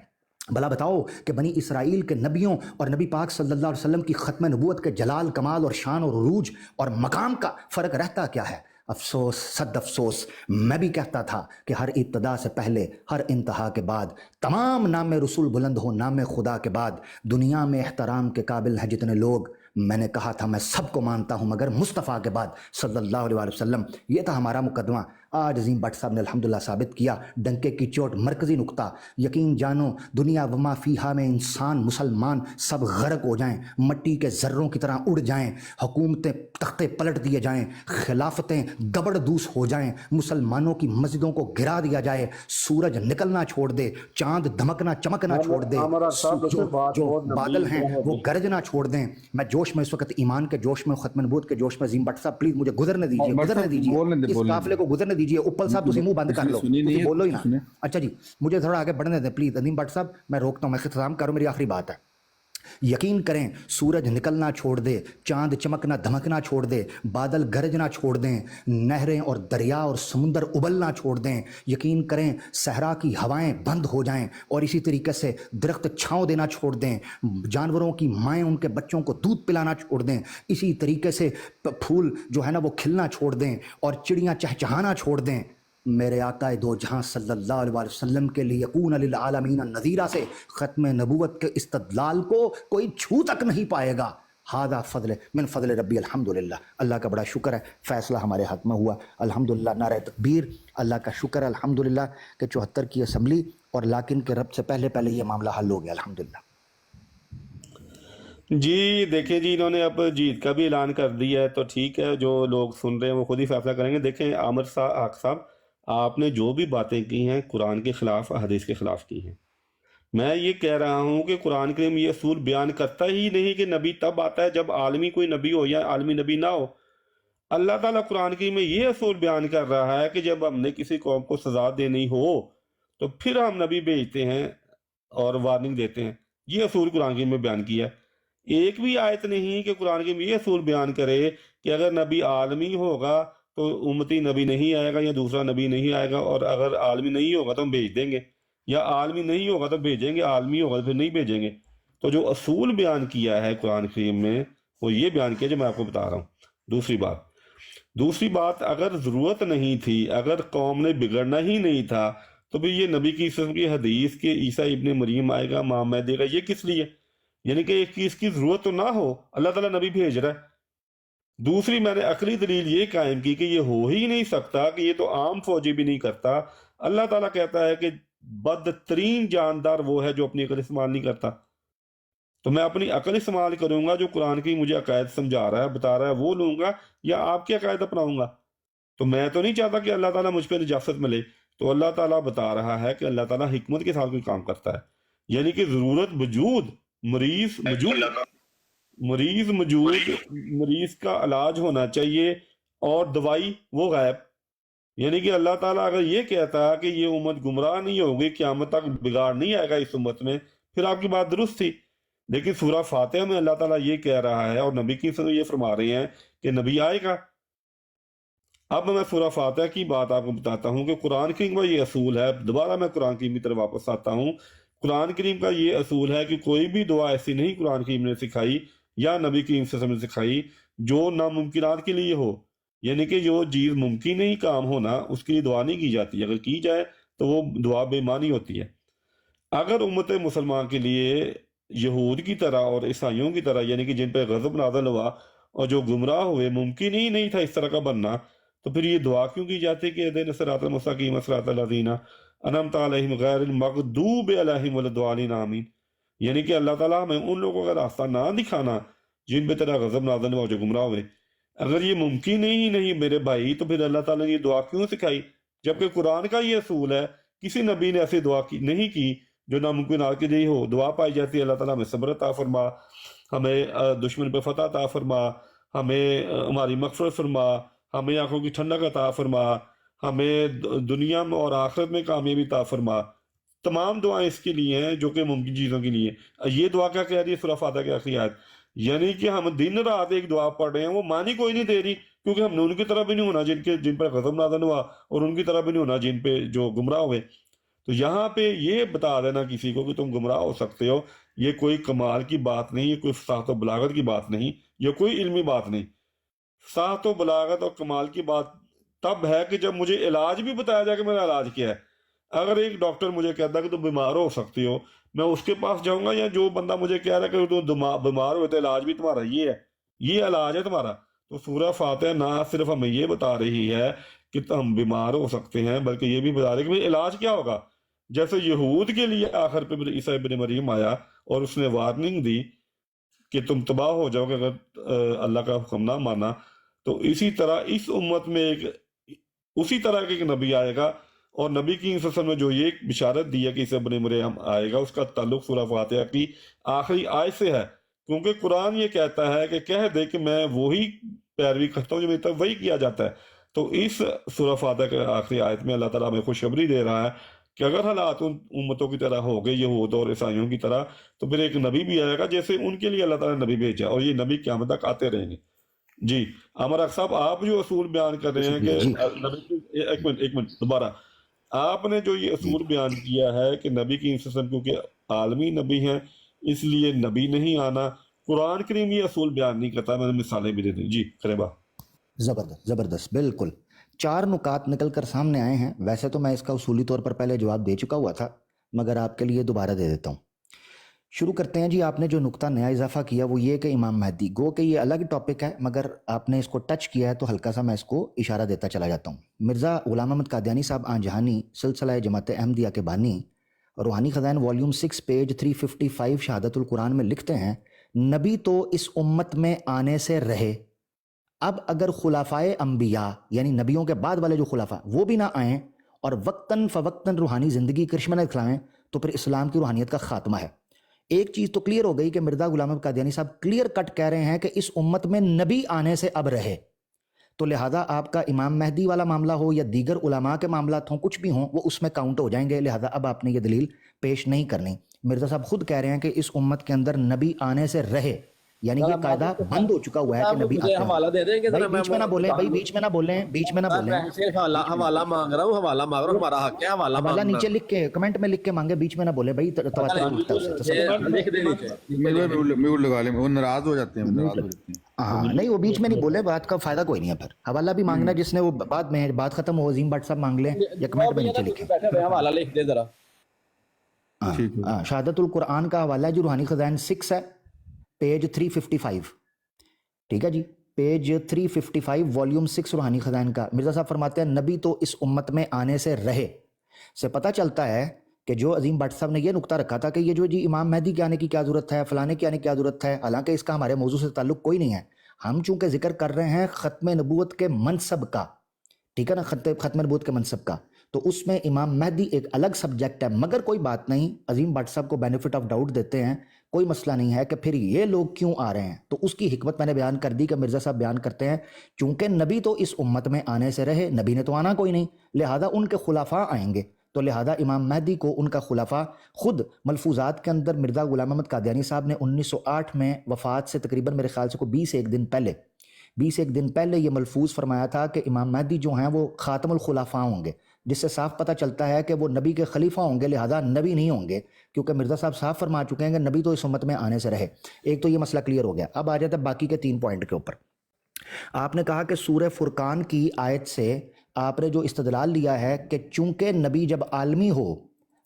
Speaker 1: بھلا بتاؤ کہ بنی اسرائیل کے نبیوں اور نبی پاک صلی اللہ علیہ وسلم کی ختم نبوت کے جلال کمال اور شان اور عروج اور مقام کا فرق رہتا کیا ہے؟ افسوس، صد افسوس، میں بھی کہتا تھا کہ ہر ابتدا سے پہلے، ہر انتہا کے بعد، تمام نام رسول بلند ہو نام خدا کے بعد، دنیا میں احترام کے قابل ہیں جتنے لوگ، میں نے کہا تھا میں سب کو مانتا ہوں مگر مصطفیٰ کے بعد صلی اللہ علیہ وسلم۔ یہ تھا ہمارا مقدمہ۔ آج عظیم بٹ صاحب نے الحمدللہ ثابت کیا، ڈنکے کی چوٹ مرکزی نقطہ، یقین جانو دنیا وما فیہا میں انسان مسلمان سب غرق ہو جائیں، مٹی کے ذروں کی طرح اڑ جائیں، حکومتیں تختے پلٹ دیے جائیں، خلافتیں گبڑ دوس ہو جائیں، مسلمانوں کی مسجدوں کو گرا دیا جائے، سورج نکلنا چھوڑ دے، چاند دھمکنا چمکنا چھوڑ دے، جو بادل ہیں وہ گرجنا چھوڑ دیں۔ میں جوش میں اس وقت ایمان کے جوش میں، ختم نبوت کے جوش میں، عظیم بٹ صاحب پلیز مجھے گزرنے دیجیے، گزرنے دیجیے، اس قافلے کو گزرنے دیجیے۔ اوپل صاحب تسی منہ بند کر لو، تسی بولو ہی نا۔ اچھا جی مجھے تھوڑا آگے بڑھنے دیں پلیز عظیم بٹ صاحب، میں روکتا ہوں، میں اختتام کروں، میری آخری بات ہے۔ یقین کریں سورج نکلنا چھوڑ دے، چاند چمکنا دھمکنا چھوڑ دے، بادل گرجنا چھوڑ دیں، نہریں اور دریا اور سمندر ابلنا چھوڑ دیں، یقین کریں صحرا کی ہوائیں بند ہو جائیں اور اسی طریقے سے درخت چھاؤں دینا چھوڑ دیں، جانوروں کی مائیں ان کے بچوں کو دودھ پلانا چھوڑ دیں، اسی طریقے سے پھول جو ہے نا وہ کھلنا چھوڑ دیں اور چڑیاں چہچہانا چھوڑ دیں، میرے آقا دو جہاں صلی اللہ علیہ وسلم کے لیے یکون للعالمین نذیرا سے ختم نبوت کے استدلال کو کوئی چھو تک نہیں پائے گا۔ ہذا فضل من فضل ربی، الحمدللہ، اللہ کا بڑا شکر ہے فیصلہ ہمارے حق میں ہوا، الحمدللہ، نعرہ تکبیر، اللہ کا شکر ہے الحمدللہ کہ 74 کی اسمبلی اور لاکن کے رب سے پہلے پہلے یہ معاملہ حل ہو گیا، الحمدللہ۔
Speaker 5: جی دیکھیں جی، انہوں نے اب جیت کا بھی اعلان کر دیا ہے، تو ٹھیک ہے، جو لوگ سن رہے ہیں وہ خود ہی فیصلہ کریں گے۔ دیکھیں عامر صاحب، آپ نے جو بھی باتیں کی ہیں قرآن کے خلاف، حدیث کے خلاف کی ہیں۔ میں یہ کہہ رہا ہوں کہ قرآن کریم یہ اصول بیان کرتا ہی نہیں کہ نبی تب آتا ہے جب عالمی کوئی نبی ہو یا عالمی نبی نہ ہو۔ اللہ تعالیٰ قرآن کریم میں یہ اصول بیان کر رہا ہے کہ جب ہم نے کسی قوم کو سزا دینی ہو تو پھر ہم نبی بھیجتے ہیں اور وارننگ دیتے ہیں۔ یہ اصول قرآن کریم میں بیان کیا ہے۔ ایک بھی آیت نہیں کہ قرآن کریم یہ اصول بیان کرے کہ اگر نبی عالمی ہوگا تو امتی نبی نہیں آئے گا یا دوسرا نبی نہیں آئے گا، اور اگر عالمی نہیں ہوگا تو ہم بھیج دیں گے، یا عالمی نہیں ہوگا تو بھیجیں گے، عالمی ہوگا تو پھر نہیں بھیجیں گے۔ تو جو اصول بیان کیا ہے قرآن کریم میں وہ یہ بیان کیا جو میں آپ کو بتا رہا ہوں۔ دوسری بات، اگر ضرورت نہیں تھی، اگر قوم نے بگڑنا ہی نہیں تھا، تو پھر یہ نبی کی قسم کی حدیث کہ عیسیٰ ابن مریم آئے گا، ماں میں دے گا، یہ کس لیے؟ یعنی کہ اس کی ضرورت تو نہ ہو، اللہ تعالیٰ نبی بھیج رہا ہے۔ دوسری میں نے عقلی دلیل یہ قائم کی کہ یہ ہو ہی نہیں سکتا، کہ یہ تو عام فوجی بھی نہیں کرتا۔ اللہ تعالیٰ کہتا ہے کہ بدترین جاندار وہ ہے جو اپنی عقل استعمال نہیں کرتا۔ تو میں اپنی عقل استعمال کروں گا، جو قرآن کی مجھے عقائد سمجھا رہا ہے، بتا رہا ہے، وہ لوں گا، یا آپ کے عقائد اپناؤں گا؟ تو میں تو نہیں چاہتا کہ اللہ تعالیٰ مجھ پہ نجاست ملے۔ تو اللہ تعالیٰ بتا رہا ہے کہ اللہ تعالیٰ حکمت کے ساتھ کوئی کام کرتا ہے۔ یعنی کہ ضرورت وجود، مریض موجود، مریض کا علاج ہونا چاہیے، اور دوائی وہ غائب. یعنی کہ اللہ تعالیٰ اگر یہ کہتا کہ یہ امت گمراہ نہیں ہوگی، قیامت تک بگاڑ نہیں آئے گا اس امت میں، پھر آپ کی بات درست تھی. لیکن سورہ فاتحہ میں اللہ تعالیٰ یہ کہہ رہا ہے اور نبی کی صلی یہ فرما رہے ہیں کہ نبی آئے گا. اب میں سورہ فاتحہ کی بات آپ کو بتاتا ہوں کہ قرآن کریم کا یہ اصول ہے. دوبارہ میں قرآن کریم کی طرف واپس آتا ہوں. قرآن کریم کا یہ اصول ہے کہ کوئی بھی دعا ایسی نہیں قرآن کریم نے سکھائی یا نبی کریم صلی اللہ علیہ وسلم نے سکھائی جو ناممکنات کے لیے ہو. یعنی کہ جو چیز ممکن نہیں کام ہونا اس کے لیے دعا نہیں کی جاتی، اگر کی جائے تو وہ دعا بے معنی ہوتی ہے. اگر امت مسلمان کے لیے یہود کی طرح اور عیسائیوں کی طرح، یعنی کہ جن پہ غضب نازل ہوا اور جو گمراہ ہوئے، ممکن ہی نہیں تھا اس طرح کا بننا، تو پھر یہ دعا کیوں کی جاتی کہ اہدنا الصراط المستقیم صراط الذین انعمت علیہم غیر المغضوب علیہم ولا الضالین آمین. یعنی کہ اللہ تعالیٰ ہمیں ان لوگوں کا راستہ نہ دکھانا جن پہ تیرا غضب نازل ہوا، جو گمراہ ہوئے. اگر یہ ممکن ہی نہیں میرے بھائی، تو پھر اللہ تعالیٰ نے یہ دعا کیوں سکھائی؟ جبکہ قرآن کا یہ اصول ہے، کسی نبی نے ایسی دعا نہیں کی جو ناممکنات کے لیے ہو. دعا پائی جاتی ہے اللہ تعالیٰ ہمیں صبر عطا فرما، ہمیں دشمن پہ فتح عطا فرما، ہمیں ہماری مغفرت فرما، ہمیں آنکھوں کی ٹھنڈک عطا فرما، ہمیں دنیا میں اور آخرت میں کامیابی عطا فرما. تمام دعائیں اس کے لیے ہیں جو کہ ممکن چیزوں کے لیے. یہ دعا کیا کہہ رہی ہے سورہ فاتحہ کے آخری آیت؟ یعنی کہ ہم دن رات ایک دعا پڑھ رہے ہیں، وہ معنی کوئی نہیں دے رہی، کیونکہ ہم نے ان کی طرح بھی نہیں ہونا جن پر غضب نازل ہوا، اور ان کی طرح بھی نہیں ہونا جن پہ جو گمراہ ہوئے. تو یہاں پہ یہ بتا دینا کسی کو کہ تم گمراہ ہو سکتے ہو، یہ کوئی کمال کی بات نہیں، یہ کوئی فصاحت و بلاغت کی بات نہیں، یہ کوئی علمی بات نہیں. فصاحت و بلاغت اور کمال کی بات تب ہے کہ جب مجھے علاج بھی بتایا جائے کہ میرا علاج کیا ہے. اگر ایک ڈاکٹر مجھے کہتا ہے کہ تم بیمار ہو سکتی ہو، میں اس کے پاس جاؤں گا، یا جو بندہ مجھے کہہ رہا ہے کہ تم بیمار ہوئے تو علاج بھی تمہارا یہ ہے، یہ علاج ہے تمہارا. تو سورہ فاتحہ نہ صرف ہمیں یہ بتا رہی ہے کہ ہم بیمار ہو سکتے ہیں، بلکہ یہ بھی بتا رہی ہے کہ علاج کیا ہوگا. جیسے یہود کے لیے آخر پہ عیسیٰ ابن مریم آیا اور اس نے وارننگ دی کہ تم تباہ ہو جاؤ گے اگر اللہ کا حکم نہ مانا، تو اسی طرح اس امت میں اسی طرح کے ایک نبی آئے گا. اور نبی کی صلی اللہ علیہ وسلم نے جو یہ بشارت دی ہے کہ عیسیٰ ابن مریم آئے گا، اس کا تعلق سورہ فاتحہ کی آخری آیت سے ہے. کیونکہ قرآن یہ کہتا ہے کہ کہہ دے کہ میں وہی پیروی کرتا ہوں جو میری طرف وہی کیا جاتا ہے. تو اس سورہ فاتحہ کے آخری آیت میں اللہ تعالیٰ ہمیں خوشخبری دے رہا ہے کہ اگر حالات ان امتوں کی طرح ہو گئے، یہود اور عیسائیوں کی طرح، تو پھر ایک نبی بھی آئے گا جیسے ان کے لیے اللہ تعالیٰ نے نبی بھیجا، اور یہ نبی قیامت تک آتے رہیں گے. جی عمر صاحب، آپ جو اصول بیان کر رہے ہیں کہ ایک منٹ دوبارہ، آپ نے جو یہ اصول بیان کیا ہے کہ نبی کی انسان کیونکہ عالمی نبی ہیں اس لیے نبی نہیں آنا، قرآن کریم یہ اصول بیان نہیں کرتا. میں نے مثالیں بھی دے دی. جی قریبا.
Speaker 1: زبردست زبردست، بالکل 4 نکات نکل کر سامنے آئے ہیں. ویسے تو میں اس کا اصولی طور پر پہلے جواب دے چکا ہوا تھا، مگر آپ کے لیے دوبارہ دے دیتا ہوں. شروع کرتے ہیں. جی آپ نے جو نقطہ نیا اضافہ کیا وہ یہ کہ امام مہدی، گو کہ یہ الگ ٹاپک ہے مگر آپ نے اس کو ٹچ کیا ہے تو ہلکا سا میں اس کو اشارہ دیتا چلا جاتا ہوں. مرزا غلام احمد قادیانی صاحب آن جہانی، سلسلہ جماعت احمدیہ کے بانی، روحانی خزائن والیوم 6 پیج 355 شہادت القرآن میں لکھتے ہیں، نبی تو اس امت میں آنے سے رہے. اب اگر خلفائے انبیاء یعنی نبیوں کے بعد والے جو خلفاء وہ بھی نہ آئیں اور وقتاً فوقتاً روحانی زندگی کرشمنت کھلائیں تو پھر اسلام کی روحانیت کا خاتمہ ہے. ایک چیز تو کلیئر ہو گئی کہ مرزا غلام احمد قادیانی صاحب کلیئر کٹ کہہ رہے ہیں کہ اس امت میں نبی آنے سے اب رہے. تو لہٰذا آپ کا امام مہدی والا معاملہ ہو یا دیگر علماء کے معاملات ہوں، کچھ بھی ہوں، وہ اس میں کاؤنٹ ہو جائیں گے. لہٰذا اب آپ نے یہ دلیل پیش نہیں کرنی. مرزا صاحب خود کہہ رہے ہیں کہ اس امت کے اندر نبی آنے سے رہے، یعنی یہ قاعدہ بند ہو چکا ہوا ہے کہ نبی آتے ہیں.
Speaker 4: حوالہ دے دیں گے
Speaker 1: بھائی بیچ میں نہ بولیں، بھائی بیچ میں نہ بولیں، بیچ میں نہ بولیں.
Speaker 4: حوالہ مانگ رہا ہوں، حوالہ مانگ رہا ہوں، ہمارا حق ہے حوالہ
Speaker 1: حوالہ نیچے لکھ کے کمنٹ میں لکھ کے مانگے، بیچ میں نہ بولے بھائی.
Speaker 3: میوٹ لگا لیں، وہ ناراض ہو جاتے ہیں.
Speaker 1: ہاں نہیں، وہ بیچ میں نہیں بولے، بات کا فائدہ کوئی نہیں ہے. پھر حوالہ بھی مانگنا جس نے، وہ بعد میں بات ختم ہو عظیم بٹ صاحب مانگ لیں یا کمنٹ میں نیچے لکھیں.
Speaker 4: حوالہ لکھ دے ذرا.
Speaker 1: شہادت القرآن کا حوالہ ہے جو روحانی خزائن 6 ہے، پیج 355. ٹھیک ہے جی، پیج 355 والیوم 6 روحانی خزائن کا. مرزا صاحب فرماتے ہیں نبی تو اس امت میں آنے سے رہے. سے پتہ چلتا ہے کہ جو عظیم بٹ صاحب نے یہ نقطہ رکھا تھا کہ یہ جو جی امام مہدی کے آنے کی کیا ضرورت ہے، فلانے کے آنے کی کیا ضرورت ہے، حالانکہ اس کا ہمارے موضوع سے تعلق کوئی نہیں ہے. ہم چونکہ ذکر کر رہے ہیں ختم نبوت کے منصب کا، ٹھیک ہے نا، ختم نبوت کے منصب کا. تو اس میں امام مہدی ایک الگ سبجیکٹ ہے، مگر کوئی بات نہیں، عظیم بٹ صاحب کو بینیفٹ آف ڈاؤٹ دیتے ہیں، کوئی مسئلہ نہیں ہے کہ پھر یہ لوگ کیوں آ رہے ہیں۔ تو اس کی حکمت میں نے بیان کر دی کہ مرزا صاحب بیان کرتے ہیں چونکہ نبی تو اس امت میں آنے سے رہے، نبی نے تو آنا کوئی نہیں، لہذا ان کے خلفاء آئیں گے، تو لہذا امام مہدی کو ان کا خلفاء خود ملفوظات کے اندر مرزا غلام احمد قادیانی صاحب نے 1908 میں وفات سے تقریباً میرے خیال سے کو 21 دن پہلے یہ ملفوظ فرمایا تھا کہ امام مہدی جو ہیں وہ خاتم الخلفاء ہوں گے، جس سے صاف پتہ چلتا ہے کہ وہ نبی کے خلیفہ ہوں گے، لہذا نبی نہیں ہوں گے، کیونکہ مرزا صاحب صاف فرما چکے ہیں کہ نبی تو اس امت میں آنے سے رہے۔ ایک تو یہ مسئلہ کلیئر ہو گیا۔ اب آ جاتا ہے باقی کے 3 پوائنٹ کے اوپر۔ آپ نے کہا کہ سورہ فرقان کی آیت سے آپ نے جو استدلال لیا ہے کہ چونکہ نبی جب عالمی ہو،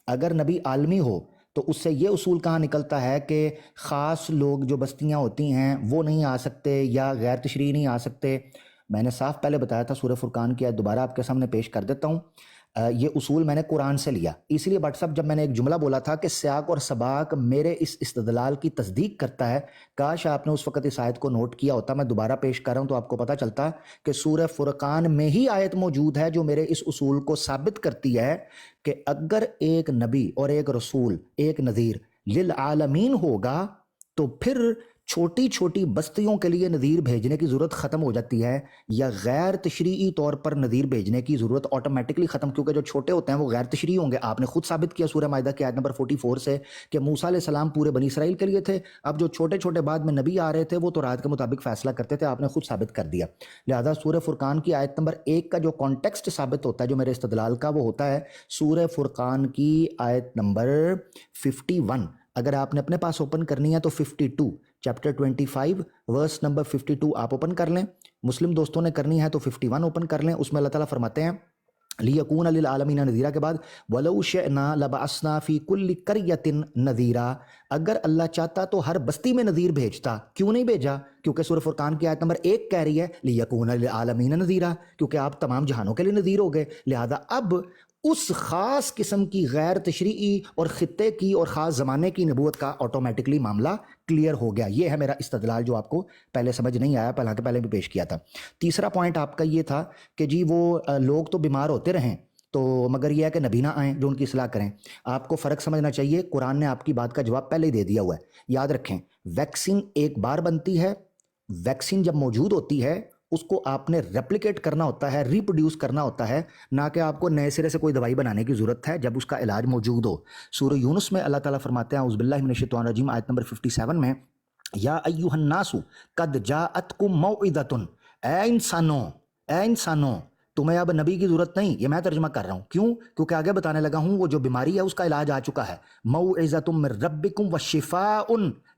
Speaker 1: اگر نبی عالمی ہو تو اس سے یہ اصول کہاں نکلتا ہے کہ خاص لوگ جو بستیاں ہوتی ہیں وہ نہیں آ سکتے یا غیر تشریعی نہیں آ سکتے۔ میں نے صاف پہلے بتایا تھا، سورہ فرقان کی آیت دوبارہ آپ کے سامنے پیش کر دیتا ہوں۔ یہ اصول میں نے قرآن سے لیا، اس لیے بٹ صاحب جب میں نے ایک جملہ بولا تھا کہ سیاق اور سباق میرے اس استدلال کی تصدیق کرتا ہے، کاش آپ نے اس وقت اس آیت کو نوٹ کیا ہوتا، میں دوبارہ پیش کر رہا ہوں تو آپ کو پتہ چلتا کہ سورہ فرقان میں ہی آیت موجود ہے جو میرے اس اصول کو ثابت کرتی ہے کہ اگر ایک نبی اور ایک رسول، ایک نذیر للعالمین ہوگا تو پھر چھوٹی چھوٹی بستیوں کے لیے نذیر بھیجنے کی ضرورت ختم ہو جاتی ہے، یا غیر تشریعی طور پر نذیر بھیجنے کی ضرورت آٹومیٹکلی ختم، کیونکہ جو چھوٹے ہوتے ہیں وہ غیر تشریعی ہوں گے۔ آپ نے خود ثابت کیا سورہ مائدہ کی آیت نمبر 44 سے کہ موسیٰ علیہ السلام پورے بنی اسرائیل کے لیے تھے، اب جو چھوٹے چھوٹے بعد میں نبی آ رہے تھے وہ تو رات کے مطابق فیصلہ کرتے تھے، آپ نے خود ثابت کر دیا۔ لہذا سورہ فرقان کی آیت نمبر 1 کا جو کانٹیکسٹ ثابت ہوتا ہے جو میرے استدلال کا، وہ ہوتا ہے سورہ فرقان کی آیت نمبر 51۔ اگر آپ نے اپنے پاس اوپن کرنی ہے تو 52 چیپٹر 25 ورس نمبر 52 آپ اوپن کر لیں، مسلم دوستوں نے کرنی ہے تو 51 اوپن کر لیں۔ اس میں اللہ تعالیٰ فرماتے ہیں لیکون للعالمین نذیرا کے بعد وَلَوْ شِئْنَا لَبَعَثْنَا فِي كُلِّ قَرْيَةٍ نَذِيرًا، اگر اللہ چاہتا تو ہر بستی میں نذیر بھیجتا، کیوں نہیں بھیجا؟ کیونکہ سورہ فرقان کی آیت نمبر 1 کہہ رہی ہے لیکون للعالمین نذیرا، کیونکہ آپ تمام جہانوں کے لیے نذیر ہو گئے، لہذا اب اس خاص قسم کی غیر تشریعی اور خطے کی اور خاص زمانے کی نبوت کا آٹومیٹکلی معاملہ کلیئر ہو گیا۔ یہ ہے میرا استدلال جو آپ کو پہلے سمجھ نہیں آیا، حالانکہ پہلے بھی پیش کیا تھا۔ تیسرا پوائنٹ آپ کا یہ تھا کہ جی وہ لوگ تو بیمار ہوتے رہیں تو مگر یہ ہے کہ نبی نہ آئیں جو ان کی اصلاح کریں۔ آپ کو فرق سمجھنا چاہیے، قرآن نے آپ کی بات کا جواب پہلے ہی دے دیا ہوا ہے۔ یاد رکھیں، ویکسین ایک بار بنتی ہے، ویکسین جب موجود ہوتی ہے اس کو آپ نے ریپلیکیٹ کرنا ہوتا ہے، ریپروڈیوس کرنا ہوتا ہے، نہ کہ آپ کو نئے سرے سے کوئی دوائی بنانے کی ضرورت ہے جب اس کا علاج موجود ہو۔ سورہ یونس میں اللہ تعالیٰ فرماتے ہیں اعوذ باللہ من الشیطان الرجیم آیت نمبر 57 میں، یا ایھا الناس قد جاءتکم موعظۃ، اے انسانوں تمہیں اب نبی کی ضرورت نہیں، یہ میں ترجمہ کر رہا ہوں، کیوں؟ کیونکہ آگے بتانے لگا ہوں وہ جو بیماری ہے اس کا علاج آ چکا ہے۔ موعظۃ من ربکم وشفاء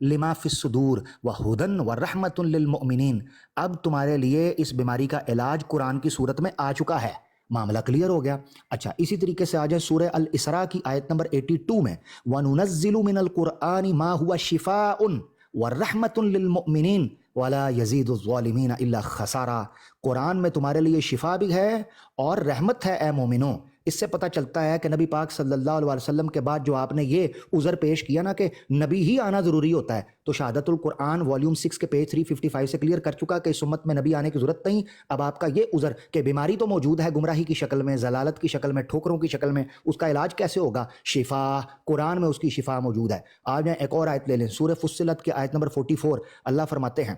Speaker 1: لما فی الصدور وہدی ورحمۃ للمؤمنین، اب تمہارے لیے اس بیماری کا علاج قرآن کی صورت میں آ چکا ہے، معاملہ کلیئر ہو گیا۔ اچھا، اسی طریقے سے آ جائے سورہ الاسراء کی آیت نمبر 82 میں، وَنُنَزِّلُ مِنَ الْقُرْآنِ مَا هُوَ شِفَاءٌ وَرَحْمَةٌ لِّلْمُؤْمِنِينَ وَلَا يَزِيدُ الظَّالِمِينَ إِلَّا خَسَارًا، قرآن میں تمہارے لیے شفا بھی ہے اور رحمت ہے اے مومنوں۔ اس سے پتہ چلتا ہے کہ نبی پاک صلی اللہ علیہ وسلم کے بعد جو آپ نے یہ عذر پیش کیا نا کہ نبی ہی آنا ضروری ہوتا ہے، تو شہادت القرآن والیوم 6 کے پیج 355 سے کلیئر کر چکا کہ اس امت میں نبی آنے کی ضرورت نہیں۔ اب آپ کا یہ عذر کہ بیماری تو موجود ہے گمراہی کی شکل میں، ضلالت کی شکل میں، ٹھوکروں کی شکل میں، اس کا علاج کیسے ہوگا؟ شفا، قرآن میں اس کی شفا موجود ہے۔ آج میں ایک اور آیت لے لیں، سورہ فصلت کی آیت نمبر 44، اللہ فرماتے ہیں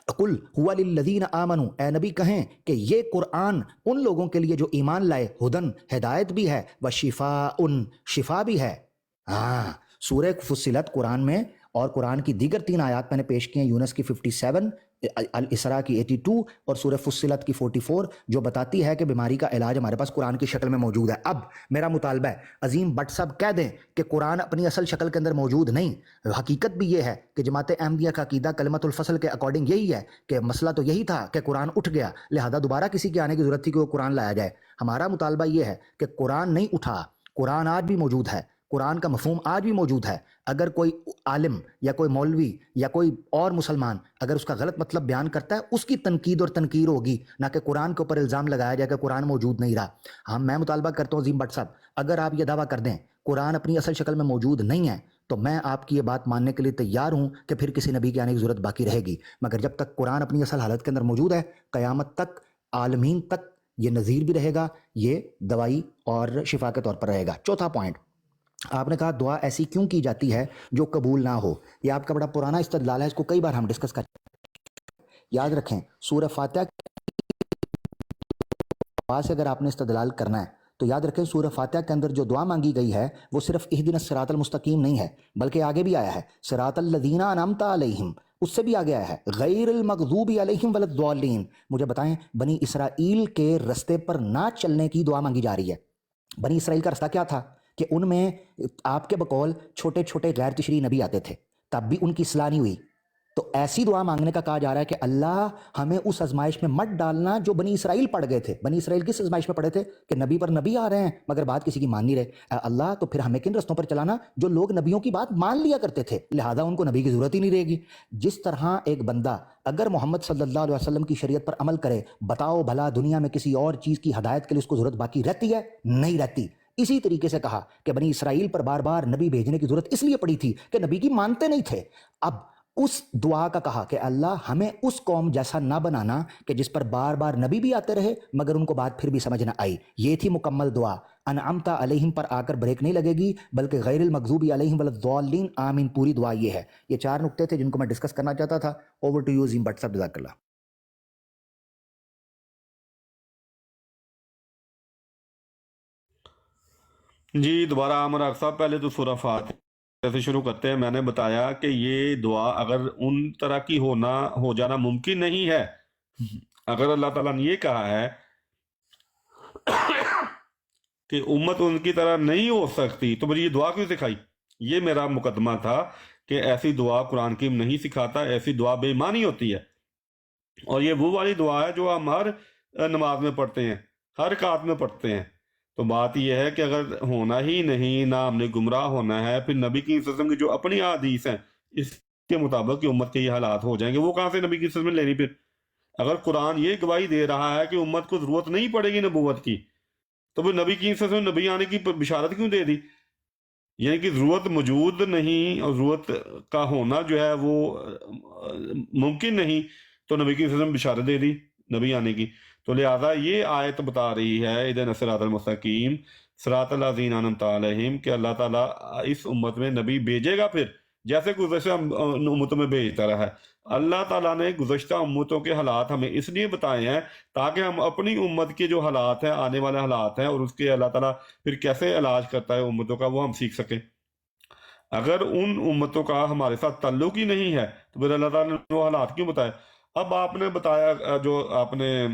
Speaker 1: قل هو للذین آمنوا، اے نبی کہیں کہ یہ قرآن ان لوگوں کے لیے جو ایمان لائے، ہدن ہدایت بھی ہے، وشفاء شفا بھی ہے۔ ہاں، سورہ فصلت قرآن میں اور قرآن کی دیگر 3 آیات میں نے پیش کی ہیں، یونس کی 57، الاسراء کی 82 اور سورہ فصلت کی 44، جو بتاتی ہے کہ بیماری کا علاج ہمارے پاس قرآن کی شکل میں موجود ہے۔ اب میرا مطالبہ ہے عظیم بٹ صاحب کہہ دیں کہ قرآن اپنی اصل شکل کے اندر موجود نہیں۔ حقیقت بھی یہ ہے کہ جماعت احمدیہ کا عقیدہ کلمۃ الفصل کے اکارڈنگ یہی ہے کہ مسئلہ تو یہی تھا کہ قرآن اٹھ گیا، لہذا دوبارہ کسی کے آنے کی ضرورت تھی کہ وہ قرآن لایا جائے۔ ہمارا مطالبہ یہ ہے کہ قرآن نہیں اٹھا، قرآن آج بھی موجود ہے، قرآن کا مفہوم آج بھی موجود ہے۔ اگر کوئی عالم یا کوئی مولوی یا کوئی اور مسلمان اگر اس کا غلط مطلب بیان کرتا ہے، اس کی تنقید اور تنقیر ہوگی، نہ کہ قرآن کے اوپر الزام لگایا جائے کہ قرآن موجود نہیں رہا۔ میں مطالبہ کرتا ہوں عظیم بٹ صاحب، اگر آپ یہ دعویٰ کر دیں قرآن اپنی اصل شکل میں موجود نہیں ہے تو میں آپ کی یہ بات ماننے کے لیے تیار ہوں کہ پھر کسی نبی کے آنے کی ضرورت باقی رہے گی، مگر جب تک قرآن اپنی اصل حالت کے اندر موجود ہے، قیامت تک، عالمین تک یہ نذیر بھی رہے گا، یہ دوائی اور شفا کے طور پر رہے گا۔ چوتھا پوائنٹ، آپ نے کہا دعا ایسی کیوں کی جاتی ہے جو قبول نہ ہو؟ یہ آپ کا بڑا پرانا استدلال ہے، اس کو کئی بار ہم ڈسکس کر یاد رکھیں، سورہ فاتحہ سے اگر آپ نے استدلال کرنا ہے تو یاد رکھیں سورہ فاتحہ کے اندر جو دعا مانگی گئی ہے وہ صرف اہدنا الصراط المستقیم نہیں ہے، بلکہ آگے بھی آیا ہے صراط الذین انعمت علیہم، اس سے بھی آگے آیا ہے غیر المغضوب علیہم ولا الضالین۔ مجھے بتائیں بنی اسرائیل کے رستے پر نہ چلنے کی دعا مانگی جا رہی ہے۔ بنی اسرائیل کا رستہ کیا تھا کہ ان میں آپ کے بقول چھوٹے چھوٹے غیر تشریعی نبی آتے تھے، تب بھی ان کی اصلاح نہیں ہوئی۔ تو ایسی دعا مانگنے کا کہا جا رہا ہے کہ اللہ ہمیں اس آزمائش میں مت ڈالنا جو بنی اسرائیل پڑ گئے تھے۔ بنی اسرائیل کس آزمائش میں پڑے تھے کہ نبی پر نبی آ رہے ہیں مگر بات کسی کی مان نہیں رہے۔ اے اللہ تو پھر ہمیں کن رستوں پر چلانا جو لوگ نبیوں کی بات مان لیا کرتے تھے، لہذا ان کو نبی کی ضرورت ہی نہیں رہے گی۔ جس طرح ایک بندہ اگر محمد صلی اللہ علیہ وسلم کی شریعت پر عمل کرے، بتاؤ بھلا دنیا میں کسی اور چیز کی ہدایت کے لیے اس کو ضرورت باقی رہتی ہے؟ نہیں رہتی۔ اسی طریقے سے کہا کہ بنی اسرائیل پر بار بار نبی بھیجنے کی ضرورت اس لیے پڑی تھی کہ نبی کی مانتے نہیں تھے۔ اب اس دعا کا کہا کہ اللہ ہمیں اس قوم جیسا نہ بنانا کہ جس پر بار بار نبی بھی آتے رہے مگر ان کو بات پھر بھی سمجھ نہ آئی۔ یہ تھی مکمل دعا۔ انعمت علیہم پر آ کر بریک نہیں لگے گی، بلکہ غیر المغضوب علیہم ولا الضالین آمین، پوری دعا یہ ہے۔ یہ 4 نقطے تھے جن کو میں ڈسکس کرنا چاہتا تھا۔ Over to you Azeem Butt صاحب، جزاک اللہ۔
Speaker 5: جی دوبارہ عامر آق صاحب، پہلے تو سورہ فاتحہ سے شروع کرتے ہیں۔ میں نے بتایا کہ یہ دعا اگر ان طرح کی ہو جانا ممکن نہیں ہے، اگر اللہ تعالیٰ نے یہ کہا ہے کہ امت ان کی طرح نہیں ہو سکتی تو مجھے یہ دعا کیوں سکھائی؟ یہ میرا مقدمہ تھا کہ ایسی دعا قرآن کریم نہیں سکھاتا، ایسی دعا بے ایمانی ہوتی ہے۔ اور یہ وہ والی دعا ہے جو ہم ہر نماز میں پڑھتے ہیں، ہر رکعت میں پڑھتے ہیں۔ تو بات یہ ہے کہ اگر ہونا ہی نہیں، نہ ہم نے گمراہ ہونا ہے، پھر نبی کی وسلم کی جو اپنی حدیث ہیں اس کے مطابق کہ امت کے یہ حالات ہو جائیں گے، وہ کہاں سے نبی کی وسلم لینی؟ پھر اگر قرآن یہ گواہی دے رہا ہے کہ امت کو ضرورت نہیں پڑے گی نبوت کی، تو پھر نبی کی وسلم نبی آنے کی بشارت کیوں دے دی؟ یعنی کہ ضرورت موجود نہیں اور ضرورت کا ہونا جو ہے وہ ممکن نہیں، تو نبی کی وسلم بشارت دے دی نبی آنے کی۔ تو لہذا یہ آیت بتا رہی ہے اہدنا الصراط المستقیم صراط الذین انعمت علیہم کہ اللہ تعالیٰ اس امت میں نبی بھیجے گا، پھر جیسے گزشتہ امتوں میں بھیجتا رہا ہے۔ اللہ تعالیٰ نے گزشتہ امتوں کے حالات ہمیں اس لیے بتائے ہیں تاکہ ہم اپنی امت کے جو حالات ہیں، آنے والے حالات ہیں، اور اس کے اللہ تعالیٰ پھر کیسے علاج کرتا ہے امتوں کا، وہ ہم سیکھ سکیں۔ اگر ان امتوں کا ہمارے ساتھ تعلق ہی نہیں ہے تو پھر اللہ تعالیٰ نے وہ حالات کیوں بتائے؟ اب آپ نے بتایا جو آپ نے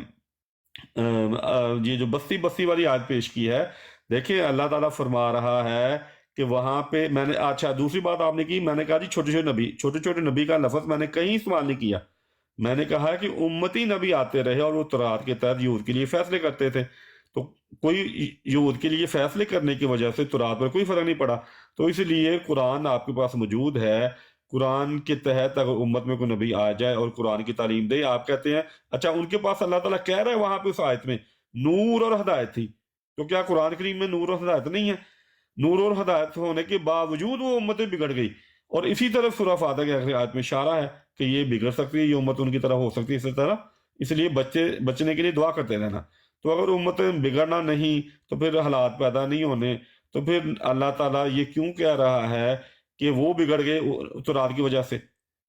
Speaker 5: یہ جو بستی والی آیت پیش کی ہے، دیکھیں اللہ تعالیٰ فرما رہا ہے کہ وہاں پہ میں نے اچھا دوسری بات آپ نے کی، میں نے کہا جی چھوٹے چھوٹے نبی کا لفظ میں نے کہیں استعمال نہیں کیا۔ میں نے کہا کہ امتی نبی آتے رہے اور وہ تورات کے تحت یہود کے لیے فیصلے کرتے تھے، تو کوئی یہود کے لیے فیصلے کرنے کی وجہ سے تورات پر کوئی فرق نہیں پڑا۔ تو اس لیے قرآن آپ کے پاس موجود ہے، قرآن کے تحت اگر امت میں کوئی نبی آ جائے اور قرآن کی تعلیم دے، آپ کہتے ہیں اچھا ان کے پاس اللہ تعالیٰ کہہ رہا ہے وہاں پہ اس آیت میں نور اور ہدایت تھی، تو کیا قرآن کریم میں نور اور ہدایت نہیں ہے؟ نور اور ہدایت ہونے کے باوجود وہ امتیں بگڑ گئی، اور اسی طرح سورہ فاتحہ کے آخری آیت میں اشارہ ہے کہ یہ بگڑ سکتی ہے، یہ امت ان کی طرح ہو سکتی ہے اسی طرح، اس لیے بچنے کے لیے دعا کرتے رہنا۔ تو اگر امتیں بگڑنا نہیں تو پھر حالات پیدا نہیں ہونے، تو پھر اللہ تعالیٰ یہ کیوں کہہ رہا ہے کہ وہ بگڑ گئے تورات کی وجہ سے؟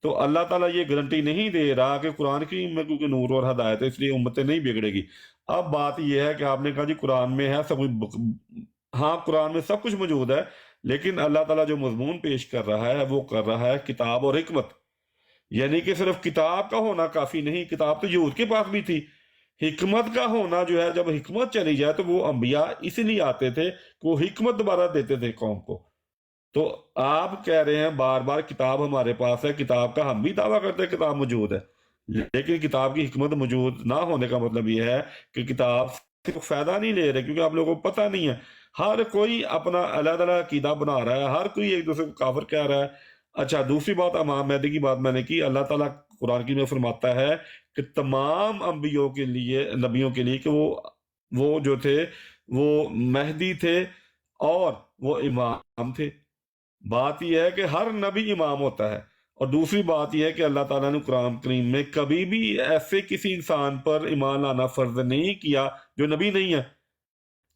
Speaker 5: تو اللہ تعالیٰ یہ گارنٹی نہیں دے رہا کہ قرآن کی میں کیونکہ نور اور ہدایت ہے اس لیے امتیں نہیں بگڑے گی۔ اب بات یہ ہے کہ آپ نے کہا جی قرآن میں ہے سب کچھ، ہاں قرآن میں سب کچھ موجود ہے، لیکن اللہ تعالیٰ جو مضمون پیش کر رہا ہے وہ کر رہا ہے کتاب اور حکمت، یعنی کہ صرف کتاب کا ہونا کافی نہیں، کتاب تو یہود کے پاس بھی تھی، حکمت کا ہونا جو ہے، جب حکمت چلی جائے تو وہ انبیاء اس لیے آتے تھے کہ وہ حکمت دوبارہ دیتے تھے قوم کو۔ تو آپ کہہ رہے ہیں بار بار کتاب ہمارے پاس ہے، کتاب کا ہم بھی دعویٰ کرتے ہیں کتاب موجود ہے، لیکن کتاب کی حکمت موجود نہ ہونے کا مطلب یہ ہے کہ کتاب سے فائدہ نہیں لے رہے، کیونکہ آپ لوگوں کو پتہ نہیں ہے، ہر کوئی اپنا علیحدہ عقیدہ بنا رہا ہے، ہر کوئی ایک دوسرے کو کافر کہہ رہا ہے۔ اچھا دوسری بات امام مہدی کی بات میں نے کی، اللہ تعالیٰ قرآن کی میں فرماتا ہے کہ تمام انبیوں کے لیے، نبیوں کے لیے کہ وہ جو تھے وہ مہدی تھے اور وہ امام تھے۔ بات یہ ہے کہ ہر نبی امام ہوتا ہے اور دوسری بات یہ ہے کہ اللہ تعالیٰ نے قرآن کریم میں کبھی بھی ایسے کسی انسان پر ایمان لانا فرض نہیں کیا جو نبی نہیں ہے.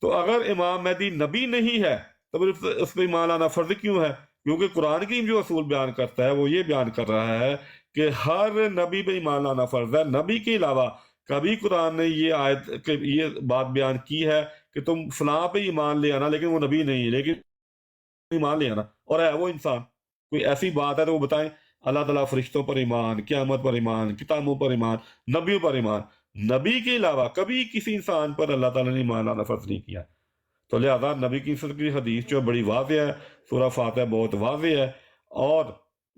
Speaker 5: تو اگر امام مہدی نبی نہیں ہے تو پھر اس پہ ایمان لانا فرض کیوں ہے؟ کیونکہ قرآن کریم جو اصول بیان کرتا ہے وہ یہ بیان کر رہا ہے کہ ہر نبی پہ ایمان لانا فرض ہے. نبی کے علاوہ کبھی قرآن نے یہ بات بیان کی ہے کہ تم فلاں پہ ایمان لے آنا لیکن وہ نبی نہیں ہے لیکن ایمان لے آنا اور ہے وہ انسان؟ کوئی ایسی بات ہے تو وہ بتائیں. اللہ تعالیٰ فرشتوں پر ایمان، قیامت پر ایمان، کتابوں پر ایمان، نبیوں پر ایمان، نبی کے علاوہ کبھی کسی انسان پر اللہ تعالیٰ نے ایمان لانا فرض نہیں کیا. تو لہذا نبی کی کی حدیث جو بڑی واضح ہے، سورہ فاتحہ بہت واضح ہے. اور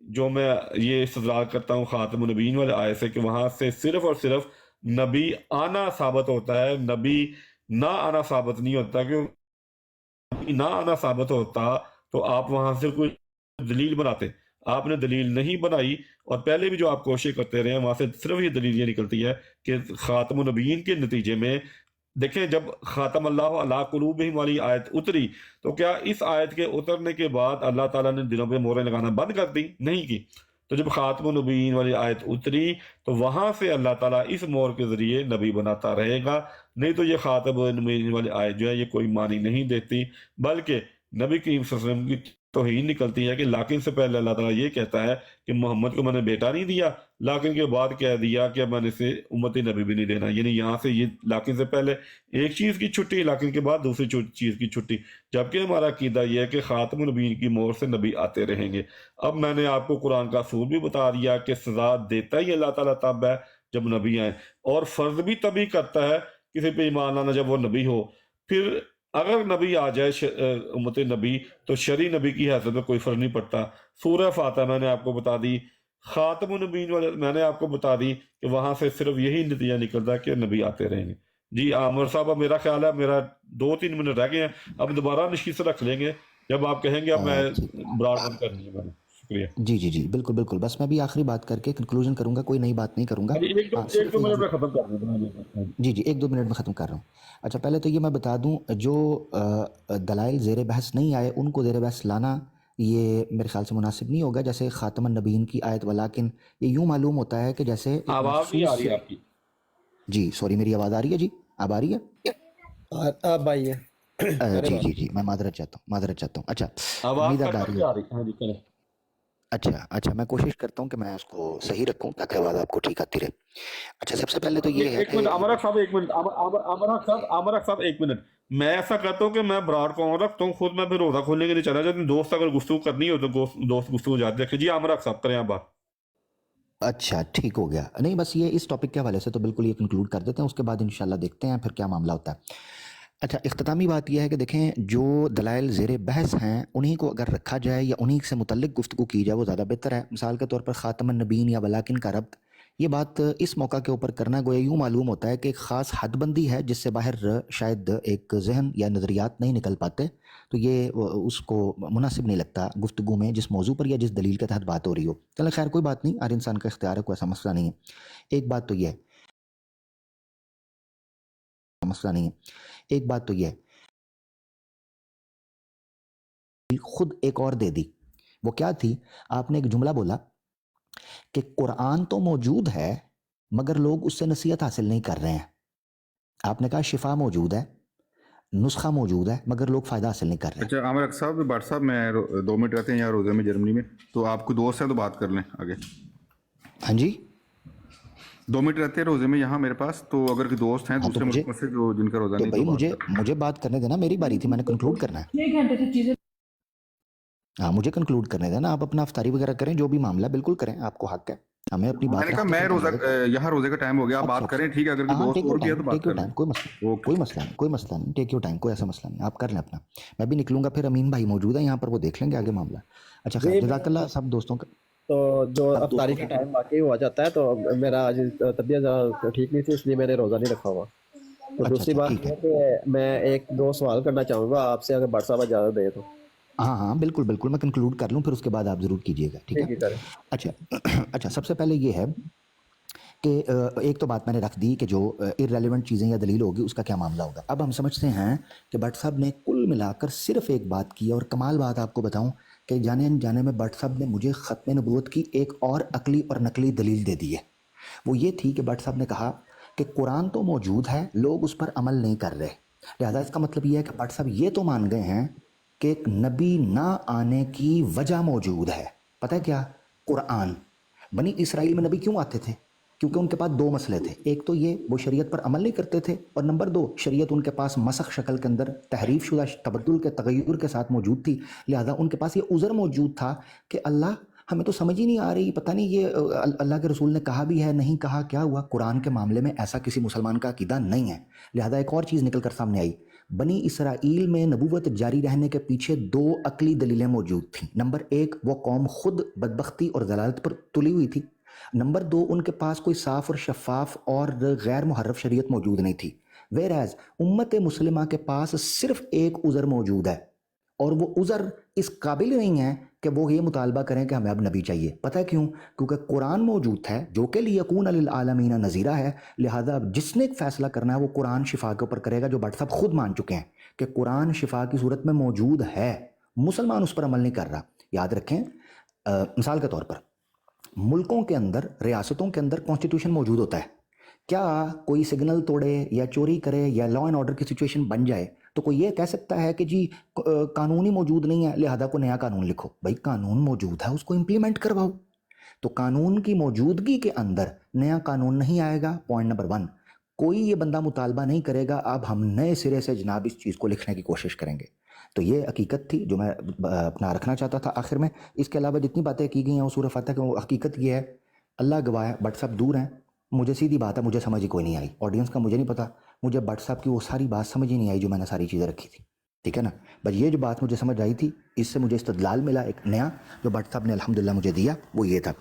Speaker 5: جو میں یہ استدلال کرتا ہوں خاتم النبیین والے آیت سے کہ وہاں سے صرف اور صرف نبی آنا ثابت ہوتا ہے، نبی نہ آنا ثابت نہیں ہوتا. کہ نہ آنا ثابت ہوتا تو آپ وہاں سے کوئی دلیل بناتے. آپ نے دلیل نہیں بنائی اور پہلے بھی جو آپ کوشش کرتے رہے ہیں وہاں سے صرف یہ دلیل یہ نکلتی ہے کہ خاتم النبیین کے نتیجے میں دیکھیں جب خاتم اللہ علی قلوبہم والی آیت اتری تو کیا اس آیت کے اترنے کے بعد اللہ تعالیٰ نے دلوں پہ مہریں لگانا بند کر دی؟ نہیں کی. تو جب خاتم النبیین والی آیت اتری تو وہاں سے اللہ تعالیٰ اس مہر کے ذریعے نبی بناتا رہے گا. نہیں تو یہ خاتم النبیین والی آیت جو ہے یہ کوئی معنی نہیں دیتی، بلکہ نبی کریم صلی اللہ علیہ وسلم کی توہین نکلتی ہے. کہ لاکن سے پہلے اللہ تعالیٰ یہ کہتا ہے کہ محمد کو میں نے بیٹا نہیں دیا، لاکن کے بعد کہہ دیا کہ میں نے اسے امتی نبی بھی نہیں دینا. یعنی یہاں سے یہ لاکن سے پہلے ایک چیز کی چھٹی، لاکن کے بعد دوسری چیز کی چھٹی. جبکہ ہمارا عقیدہ یہ ہے کہ خاتم النبیین کی مہر سے نبی آتے رہیں گے. اب میں نے آپ کو قرآن کا اصول بھی بتا دیا کہ سزا دیتا ہی اللہ تعالیٰ تب ہے جب نبی آئیں، اور فرض بھی تبھی کرتا ہے کسی پہ ایمان لانا جب وہ نبی ہو. پھر اگر نبی آ جائے امت نبی تو شرعی نبی کی حیثیت میں کوئی فرق نہیں پڑتا. سورہ فاتحہ میں نے آپ کو بتا دی، خاتم النبیین والے میں نے آپ کو بتا دی کہ وہاں سے صرف یہی نتیجہ نکلتا ہے کہ نبی آتے رہیں گے. جی عامر صاحب اب میرا خیال ہے میرا 2-3 منٹ رہ گئے ہیں، اب دوبارہ نشست رکھ لیں گے جب آپ کہیں گے. اب میں براڈ بند کرنی ہے میں نے. شکریہ.
Speaker 1: جی بالکل بالکل. بس میں بھی آخری بات کر کے کنکلوژن کروں گا، کوئی نئی بات نہیں کروں گا.
Speaker 5: ایک دو منٹ میں ختم کر دیں.
Speaker 1: جی 1-2 منٹ میں ختم کر رہا ہوں. اچھا پہلے تو یہ میں بتا دوں جو دلائل زیر بحث نہیں آئے ان کو زیر بحث لانا یہ میرے خیال سے مناسب نہیں ہوگا. جیسے خاتم النبیین کی آیت ولیکن یہ یوں معلوم ہوتا ہے کہ جیسے
Speaker 5: آواز نہیں آ رہی ہے آپ کی.
Speaker 1: جی سوری میری آواز آ رہی ہے؟ جی اب آ رہی ہے؟
Speaker 4: اب آئی ہے.
Speaker 1: جی میں معذرت چاہتا ہوں. اچھا
Speaker 5: آواز
Speaker 1: امید آ رہی ہے.
Speaker 5: ہاں جی کریں.
Speaker 1: اچھا میں کوشش کرتا ہوں کہ میں اس کو صحیح رکھوں تاکہ آواز آپ کو ٹھیک آتی رہے. اچھا سب سے پہلے تو یہ ہے کہ
Speaker 5: امرک صاحب ایک منٹ میں ایسا کرتا ہوں کہ میں براڈ کون رکھتا ہوں خود، میں پھر روزہ کھولنے کے لیے چلا جاتا ہوں. دوست اگر گفتگو کرنی ہو تو دوست گفتگو جاتے رکھے. جی امرک صاحب کریں آپ بات.
Speaker 1: اچھا ٹھیک ہو گیا. نہیں بس یہ اس ٹاپک کے حوالے سے تو بالکل یہ کنکلوڈ کر دیتے ہیں، اس کے بعد انشاءاللہ دیکھتے ہیں پھر کیا معاملہ ہوتا ہے. اچھا اختتامی بات یہ ہے کہ دیکھیں جو دلائل زیر بحث ہیں انہی کو اگر رکھا جائے یا انہی سے متعلق گفتگو کی جائے وہ زیادہ بہتر ہے. مثال کے طور پر خاتم النبیین یا ولیکن کا ربط، یہ بات اس موقع کے اوپر کرنا گویا یوں معلوم ہوتا ہے کہ ایک خاص حد بندی ہے جس سے باہر شاید ایک ذہن یا نظریات نہیں نکل پاتے. تو یہ اس کو مناسب نہیں لگتا گفتگو میں جس موضوع پر یا جس دلیل کے تحت بات ہو رہی ہو. چلیں خیر کوئی بات نہیں، ہر انسان کا اختیار ہے، کوئی ایسا مسئلہ نہیں ہے. ایک بات تو یہ ہے خود ایک اور دے دی. وہ کیا تھی؟ آپ نے ایک جملہ بولا کہ قرآن تو موجود ہے مگر لوگ اس سے نصیحت حاصل نہیں کر رہے ہیں. آپ نے کہا شفا موجود ہے، نسخہ موجود ہے مگر لوگ فائدہ حاصل نہیں کر رہے ہیں.
Speaker 3: اچھا عامر صاحب بٹ صاحب میں 2 منٹ رہتے ہیں یہاں روزے میں جرمنی میں، تو آپ کو دوست ہیں تو بات کر لیں آگے.
Speaker 1: ہاں جی
Speaker 3: 2 منٹ رہتے ہیں روزے میں یہاں میرے پاس، تو اگر کوئی دوست ہیں دوسرے ملکوں سے جو جن کا روزہ
Speaker 1: تو
Speaker 3: نہیں
Speaker 1: بھائی
Speaker 3: تو
Speaker 1: مجھے بات کرنے دینا، میری باری تھی، میں نے کنکلوڈ کرنا ہے. ہاں مجھے کنکلوڈ کرنے دینا. آپ اپنا افطاری وغیرہ کریں، جو بھی معاملہ بالکل کریں، آپ کو حق ہے. ہمیں اپنی
Speaker 3: میں
Speaker 1: بات
Speaker 3: نے کہا میں روزہ یہاں روزے کا ٹائم ہو گیا، آپ بات کریں ٹھیک ہے. اگر کوئی دوست اور بھی ہے تو بات کریں.
Speaker 1: کوئی مسئلہ نہیں، ٹیک یور ٹائم، کوئی ایسا مسئلہ نہیں، آپ کر لیں اپنا. میں بھی نکلوں گا، پھر امین بھائی موجود ہے یہاں پر، وہ دیکھ لیں گے آگے معاملہ. اچھا خیر جزاک اللہ سب دوستوں کا.
Speaker 4: تو جو افطاری کا ٹائم واقعی ہوا جاتا ہے، تو میرا آج طبیعت ٹھیک نہیں تھی اس لیے میں نے روزہ نہیں رکھا ہوا. تو دوسری بات یہ ہے کہ میں 1-2 سوال کرنا چاہوں گا آپ سے، اگر بٹ صاحب اجازت دے تو.
Speaker 1: ہاں بالکل میں کنکلوڈ کر لوں، پھر اس کے بعد آپ ضرور کیجیے گا. ٹھیک ہے. اچھا سب سے پہلے یہ ہے کہ ایک تو بات میں نے رکھ دی کہ جو ارریلیونٹ چیزیں یا دلیل ہوگی اس کا کیا معاملہ ہوگا. اب ہم سمجھتے ہیں کہ بٹ صاحب نے کل ملا کر صرف ایک بات کی، اور کمال بات آپ کو بتاؤں کہ جانے انجانے میں بٹ صاحب نے مجھے ختم نبوت کی ایک اور عقلی اور نقلی دلیل دے دی ہے. وہ یہ تھی کہ بٹ صاحب نے کہا کہ قرآن تو موجود ہے، لوگ اس پر عمل نہیں کر رہے. لہذا اس کا مطلب یہ ہے کہ بٹ صاحب یہ تو مان گئے ہیں کہ ایک نبی نہ آنے کی وجہ موجود ہے. پتہ ہے کیا؟ قرآن. بنی اسرائیل میں نبی کیوں آتے تھے؟ کیونکہ ان کے پاس دو مسئلے تھے. ایک تو یہ وہ شریعت پر عمل نہیں کرتے تھے، اور نمبر دو شریعت ان کے پاس مسخ شکل کے اندر تحریف شدہ تبدل کے تغیر کے ساتھ موجود تھی. لہذا ان کے پاس یہ عذر موجود تھا کہ اللہ ہمیں تو سمجھ ہی نہیں آ رہی، پتہ نہیں یہ اللہ کے رسول نے کہا بھی ہے نہیں کہا، کیا ہوا؟ قرآن کے معاملے میں ایسا کسی مسلمان کا عقیدہ نہیں ہے. لہذا ایک اور چیز نکل کر سامنے آئی، بنی اسرائیل میں نبوت جاری رہنے کے پیچھے دو عقلی دلیلیں موجود تھیں. نمبر ایک، وہ قوم خود بدبختی اور ضلالت پر تلی ہوئی تھی. نمبر دو، ان کے پاس کوئی صاف اور شفاف اور غیر محرف شریعت موجود نہیں تھی. ویرائز امت مسلمہ کے پاس صرف ایک عذر موجود ہے، اور وہ عذر اس قابل نہیں ہے کہ وہ یہ مطالبہ کریں کہ ہمیں اب نبی چاہیے. پتہ ہے کیوں؟ کیونکہ قرآن موجود ہے جو کہ لیکون للعالمین نذیرہ ہے. لہذا اب جس نے ایک فیصلہ کرنا ہے وہ قرآن شفا کے اوپر کرے گا، جو بٹ صاحب خود مان چکے ہیں کہ قرآن شفا کی صورت میں موجود ہے، مسلمان اس پر عمل نہیں کر رہا. یاد رکھیں، مثال کے طور پر ملکوں کے اندر، ریاستوں کے اندر کانسٹیٹیوشن موجود ہوتا ہے. کیا کوئی سگنل توڑے یا چوری کرے یا لا اینڈ آرڈر کی سچویشن بن جائے تو کوئی یہ کہہ سکتا ہے کہ جی قانون ہی موجود نہیں ہے لہذا کو نیا قانون لکھو؟ بھائی قانون موجود ہے، اس کو امپلیمنٹ کرواؤ. تو قانون کی موجودگی کے اندر نیا قانون نہیں آئے گا. پوائنٹ نمبر 1، کوئی یہ بندہ مطالبہ نہیں کرے گا اب ہم نئے سرے سے جناب اس چیز کو لکھنے کی کوشش کریں گے. تو یہ حقیقت تھی جو میں اپنا رکھنا چاہتا تھا آخر میں. اس کے علاوہ جتنی باتیں کی گئی ہیں وہ سورہ فاتحہ کی وہ حقیقت یہ ہے، اللہ گواہ ہے بٹ صاحب دور ہیں. مجھے سیدھی بات ہے، مجھے سمجھ ہی کوئی نہیں آئی. آڈینس کا مجھے نہیں پتا، مجھے بٹ صاحب کی وہ ساری بات سمجھ ہی نہیں آئی جو میں نے ساری چیزیں رکھی تھی. ٹھیک ہے نا؟ بس یہ جو بات مجھے سمجھ آئی تھی، اس سے مجھے استدلال ملا ایک نیا جو بٹ صاحب نے الحمدللہ مجھے دیا، وہ یہ تھا.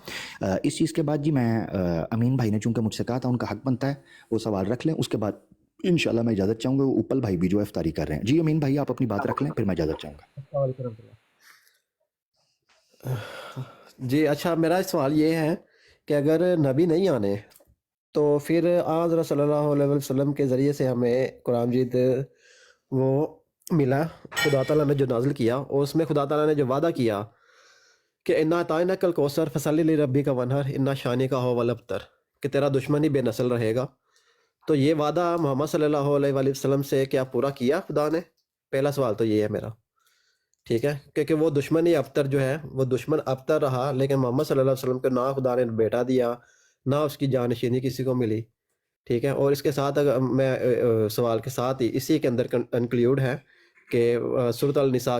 Speaker 1: اس چیز کے بعد جی میں امین بھائی نے چونکہ مجھ سے کہا تھا ان کا حق بنتا ہے وہ سوال رکھ لیں، اس کے بعد انشاءاللہ میں اجازت چاہوں گا. اوپل بھائی بھی جو افطاری کر رہے ہیں. جی امین بھائی آپ اپنی بات رکھ لیں پھر میں اجازت چاہوں گا.
Speaker 4: جی اچھا، میرا سوال یہ ہے کہ اگر نبی نہیں آنے تو پھر حضرت صلی اللہ علیہ وسلم کے ذریعے سے ہمیں قرآن مجید وہ ملا، خدا تعالیٰ نے جو نازل کیا، اور اس میں خدا تعالیٰ نے جو وعدہ کیا کہ انا اعطیناک الکوثر فصلی لربک وانحر انا شانک هو الابتر، کہ تیرا دشمن ہی بے نسل رہے گا. تو یہ وعدہ محمد صلی اللہ علیہ وآلہ وسلم سے کیا پورا کیا خدا نے؟ پہلا سوال تو یہ ہے میرا. ٹھیک ہے، کیونکہ وہ دشمن ہی ابتر جو ہے وہ دشمن ابتر رہا، لیکن محمد صلی اللہ علیہ وسلم کو نہ خدا نے بیٹا دیا نہ اس کی جانشینی کسی کو ملی. ٹھیک ہے، اور اس کے ساتھ اگر میں سوال کے ساتھ ہی اسی کے اندر انکلیوڈ ہے کہ سورۃ النساء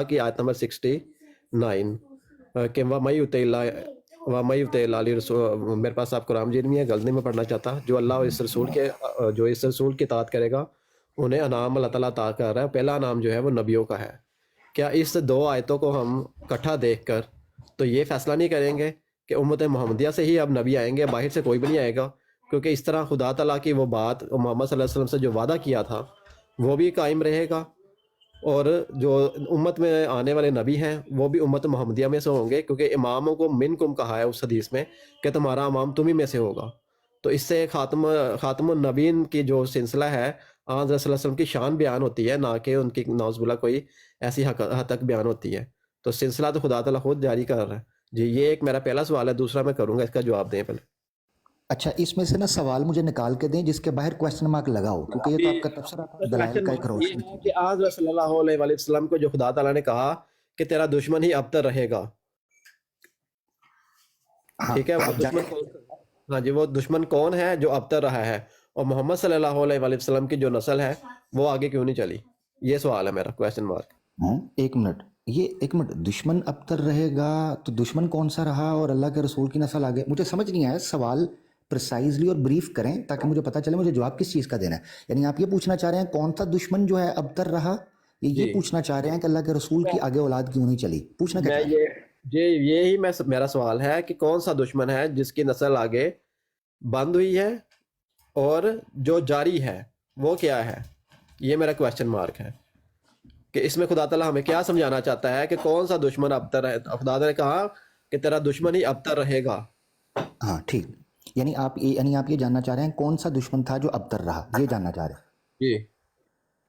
Speaker 4: کی آیت نمبر 69 کہ وَمَن يُطِعِ اللَّهَ رسول، میرے پاس آپ قرآن مجید نہیں ہے، غلطی میں پڑھنا چاہتا، جو اللہ اور اس رسول کی اطاعت کرے گا انہیں انعام اللہ تعالیٰ عطا کر رہا ہے. پہلا انعام جو ہے وہ نبیوں کا ہے. کیا اس دو آیتوں کو ہم اکٹھا دیکھ کر تو یہ فیصلہ نہیں کریں گے کہ امت محمدیہ سے ہی اب نبی آئیں گے، باہر سے کوئی بھی نہیں آئے گا؟ کیونکہ اس طرح خدا تعالیٰ کی وہ بات محمد صلی اللہ علیہ وسلم سے جو وعدہ کیا تھا وہ بھی قائم رہے گا، اور جو امت میں آنے والے نبی ہیں وہ بھی امت محمدیہ میں سے ہوں گے، کیونکہ اماموں کو منکم کہا ہے اس حدیث میں کہ تمہارا امام تم ہی میں سے ہوگا. تو اس سے خاتم النبیین کی جو سلسلہ ہے آن صلی اللہ علیہ وسلم کی شان بیان ہوتی ہے، نہ کہ ان کی نعوذ باللہ کوئی ایسی حد تک بیان ہوتی ہے. تو سلسلہ تو خدا تعالیٰ خود جاری کر رہا ہے. جی یہ ایک میرا پہلا سوال ہے، دوسرا میں کروں گا، اس کا جواب دیں پہلے.
Speaker 1: اچھا اس میں سے نا سوال مجھے نکال کے دیں جس کے باہر کویسچن مارک لگاؤ، کیونکہ یہ تو آپ کا تبصرہ دلائل کا ایک روشن
Speaker 4: یہ ہے کہ حضرت صلی اللہ علیہ وآلہ وسلم کو جو خدا تعالیٰ نے کہا کہ تیرا دشمن ہی ابتر رہے گا. ٹھیک ہے، ہاں جی، وہ دشمن کون ہے جو ابتر رہا ہے، اور محمد صلی اللہ علیہ وآلہ وسلم کی جو نسل ہے وہ آگے کیوں نہیں چلی؟ یہ سوال ہے میرا، کویسچن مارک.
Speaker 1: ایک منٹ دشمن ابتر رہے گا تو دشمن کون سا رہا اور اللہ کے رسول کی نسل آگے؟ مجھے سمجھ نہیں آیا. سوال پرسائزلی اور بریف کریں تاکہ مجھے پتہ چلے مجھے جواب کس چیز کا دینا ہے. یعنی آپ یہ پوچھنا چاہ رہے ہیں کون سا دشمن جو ہے ابتر رہا، یہ پوچھنا چاہ رہے ہیں کہ اللہ کے رسول کی آگے اولاد کیوں نہیں چلی؟ پوچھنا کیا چاہ رہے ہیں؟
Speaker 4: یہی میرا سوال ہے کہ کون سا دشمن ہے جس کی نسل آگے بند ہوئی ہے اور جو جاری ہے وہ کیا ہے؟ یہ میرا کویسچن مارک ہے کہ اس میں خدا تعالیٰ ہمیں کیا سمجھانا چاہتا ہے کہ کون سا دشمن ابتر ہے. خدا تعالیٰ نے کہا کہ تیرا دشمن ہی ابتر رہے گا.
Speaker 1: ہاں ٹھیک، یعنی آپ یہ جاننا چاہ رہے ہیں کون سا دشمن تھا جو ابتر رہا، یہ جاننا چاہ رہے ہیں.
Speaker 4: جی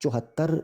Speaker 1: 74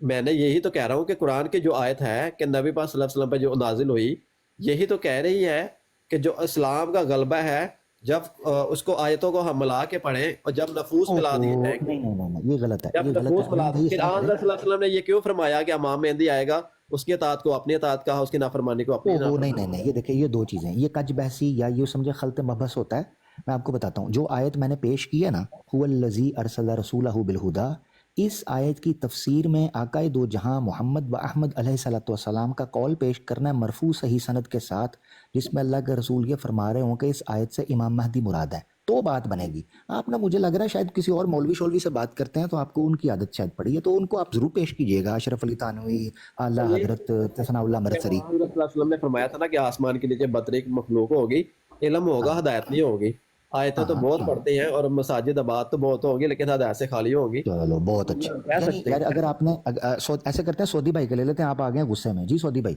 Speaker 4: میں نے یہی تو کہہ رہا ہوں کہ قرآن کی جو آیت ہے کہ نبی پاک صلی اللہ علیہ وسلم پہ جو نازل ہوئی، یہی تو کہہ رہی ہے کہ جو اسلام کا غلبہ ہے، جب اس کو آیتوں کو ہم ملا کے پڑھیں اور جب نفوس ملا دیے جائیں گے،
Speaker 1: نہیں، یہ غلط ہے،
Speaker 4: جب
Speaker 1: یہ غلط
Speaker 4: نفوس
Speaker 1: ہے
Speaker 4: ملا
Speaker 1: بھائی،
Speaker 4: پھر آن صلی اللہ علیہ وسلم نے یہ کیوں فرمایا کہ امام مہدی آئے گا، اس کی اطاعت کو اپنی اطاعت کہا، اس کی نافرمانی کو اپنی
Speaker 1: نہیں
Speaker 4: نافرمانی؟
Speaker 1: نہیں، یہ دیکھیں، یہ دو چیزیں، یہ کج بحثی یا یہ سمجھے خلط محبس ہوتا ہے. میں آپ کو بتاتا ہوں، جو آیت میں نے پیش کی ہے نا، هو الذی ارسل رسولہ بالہدیٰ، اس آیت کی تفسیر میں آقا دو جہاں محمد و احمد علیہ الصلوۃ والسلام کا قول پیش کرنا ہے مرفوع صحیح سند کے ساتھ، جس میں اللہ کے رسول یہ فرما رہے ہوں کہ اس آیت سے امام مہدی مراد ہے، تو بات بنے گی. آپ نے، مجھے لگ رہا ہے شاید کسی اور مولوی شولوی سے بات کرتے ہیں تو آپ کو ان کی عادت شاید پڑی ہے، تو ان کو آپ ضرور پیش کیجئے گا، اشرف علی تھانوی، اعلیٰ حضرت ثناء اللہ مرسری.
Speaker 4: محمد صلی اللہ علیہ وسلم نے فرمایا تھا نا کہ آسمان کے نیچے بدترین مخلوق ہوگی، علم ہوگا، ہدایت نہیں ہوگی. آیتیں تو بہت پڑھتے ہیں اور مساجد آباد تو بہت ہوگی، لیکن ہدایت سے خالی ہوگی.
Speaker 1: چلو بہت اچھا.
Speaker 4: کہہ سکتے
Speaker 1: یار
Speaker 4: ہیں.
Speaker 1: اگر آپ نے ایسے کرتے ہیں، سعودی بھائی کے لے لیتے ہیں، آپ آ گئے ہیں غصے میں. جی سعودی بھائی.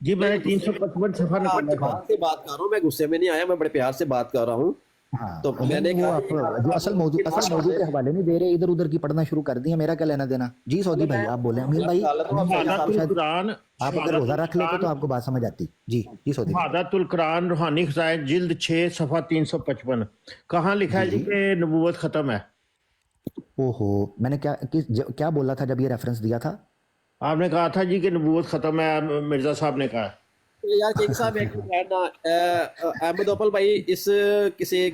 Speaker 2: جی میں نے 355 صفحہ
Speaker 4: آپ
Speaker 2: نکالا تھا.
Speaker 4: سے بات کر رہا ہوں، میں غصے میں نہیں آیا، میں بڑے پیار سے بات کر رہا ہوں.
Speaker 1: ہاں،
Speaker 4: تو میں نے
Speaker 1: وہ آپ جو اصل موضوع کے حوالے نہیں دے رہے، ادھر ادھر کی پڑھنا شروع کر دی ہے، میرا کیا لینا دینا. جی سعودی بھائی آپ بولیں. امین بھائی،
Speaker 2: شہادت القرآن،
Speaker 1: آپ اگر روزہ رکھ لیتے تو آپ کو بات سمجھ آتی. جی جی سعودی بھائی.
Speaker 2: شہادت القرآن روحانی خزائن جلد 6 صفحہ 355 کہاں لکھا ہے جی کہ نبوت ختم ہے؟
Speaker 1: اوہو، میں نے کیا بولا تھا جب یہ ریفرنس دیا تھا؟
Speaker 2: آپ نے کہا تھا جی کہ نبوت ختم ہے، مرزا صاحب نے کہا.
Speaker 4: یار کنگ صاحب ایک احمد اوپل بھائی، اس کسی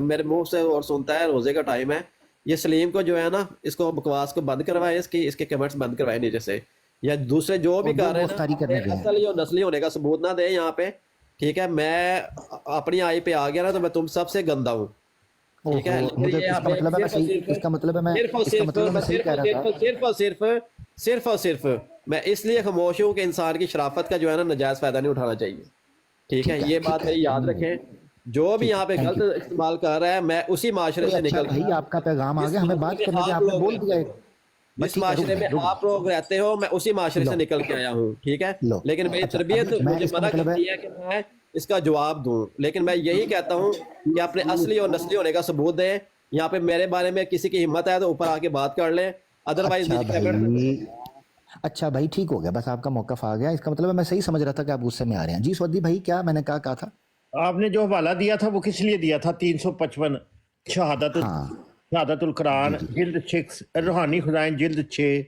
Speaker 4: میرے منہ سے اور سنتا ہے، روزے کا ٹائم ہے، یہ سلیم کو جو ہے نا، اس کو بکواس کو بند کروائے، اس کے کمنٹس بند کروائے نیچے سے، یا دوسرے جو بھی کر رہے ہیں نا، اصلی اور نسلی ہونے کا ثبوت نہ دیں یہاں پہ. ٹھیک ہے، میں اپنی آئی پہ آ گیا نا تو میں تم سب سے گندا ہوں. ٹھیک ہے، صرف اور صرف میں اس لیے خاموش ہوں کہ انسان کی شرافت کا جو ہے نا نجائز فائدہ نہیں اٹھانا چاہیے. ٹھیک ہے، یہ بات میری یاد رکھیں. جو بھی یہاں پہ غلط استعمال کر رہا ہے، میں اسی معاشرے سے نکل
Speaker 1: رہا. آپ کا پیغام آ گیا، ہمیں بات کرنے کے، آپ نے بول دیا.
Speaker 4: جس معاشرے میں آپ لوگ رہتے ہو، میں اسی معاشرے سے نکل کے آیا ہوں. ٹھیک ہے، لیکن میری تربیت مجھے منع کرتی ہے کہ میں اس کا جواب دوں. لیکن میں یہی کہتا ہوں کہ اپنے اصلی اور نسلی ہونے کا ثبوت دیں. یہاں پہ میرے بارے میں کسی کی ہمت ہے تو اوپر آ کے بات کر لیں، ادروائز
Speaker 1: اچھا بھائی ٹھیک ہو گیا، بس آپ کا موقف آ گیا. اس کا مطلب ہے میں صحیح سمجھ رہا تھا کہ آپ غصے میں آ رہے ہیں. جی سعودی بھائی، کیا میں نے کہا تھا؟
Speaker 2: آپ نے جو حوالہ دیا تھا وہ کس لیے دیا تھا؟ 355 شہادت القرآن جلد 6 روحانی خزائن جلد 6.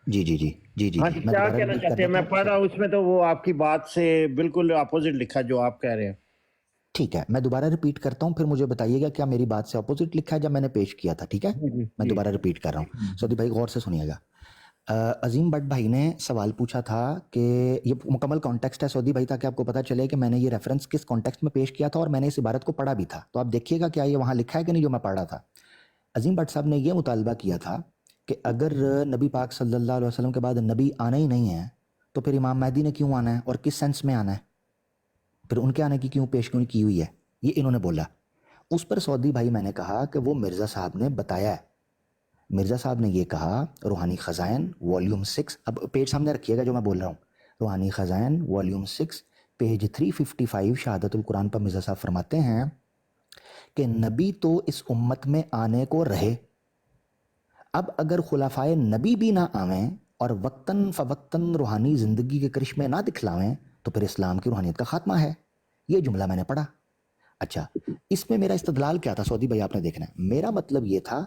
Speaker 1: جی جی جی جی جی.
Speaker 2: کیا کہنا چاہتے ہیں؟ میں پڑھ رہا ہوں اس میں تو وہ آپ کی بات سے بالکل اپوزٹ لکھا جو آپ کہہ رہے ہیں.
Speaker 1: ٹھیک ہے، میں دوبارہ ریپیٹ کرتا ہوں، پھر مجھے بتائیے گا کیا میری بات سے اپوزٹ لکھا ہے جب میں نے پیش کیا تھا. ٹھیک ہے، میں دوبارہ ریپیٹ کر رہا ہوں. سعودی بھائی غور سے سنیے گا. عظیم بٹ بھائی نے سوال پوچھا تھا کہ یہ مکمل کانٹیکسٹ ہے سعودی بھائی، تاکہ آپ کو پتہ چلے کہ میں نے یہ ریفرنس کس کانٹیکسٹ میں پیش کیا تھا اور میں نے اس عبارت کو پڑھا بھی تھا. تو آپ دیکھیے گا کیا یہ وہاں لکھا ہے کہ نہیں جو میں پڑھ رہا تھا. عظیم بٹ صاحب نے یہ مطالبہ کیا تھا کہ اگر نبی پاک صلی اللہ علیہ وسلم کے بعد نبی آنا ہی نہیں ہے تو پھر امام مہدی نے کیوں آنا ہے اور کس سینس میں آنا ہے، پھر ان کے آنے کی کیوں پیشگوئی کی ہوئی ہے، یہ انہوں نے بولا. اس پر سعودی بھائی میں نے کہا کہ وہ مرزا صاحب نے بتایا ہے. مرزا صاحب نے یہ کہا، روحانی خزائن والیوم 6، اب پیج سامنے رکھیے گا جو میں بول رہا ہوں، روحانی خزائن والیوم 6 پیج 355 شہادت القرآن پر مرزا صاحب فرماتے ہیں کہ نبی تو اس امت میں آنے کو رہے. اب اگر خلفائے نبی بھی نہ آویں اور وقتاً فوقتاً روحانی زندگی کے کرشمے نہ دکھلاویں تو پھر اسلام کی روحانیت کا خاتمہ ہے. یہ جملہ میں نے پڑھا. اچھا، اس میں میرا استدلال کیا تھا سعودی بھائی، آپ نے دیکھنا ہے. میرا مطلب یہ تھا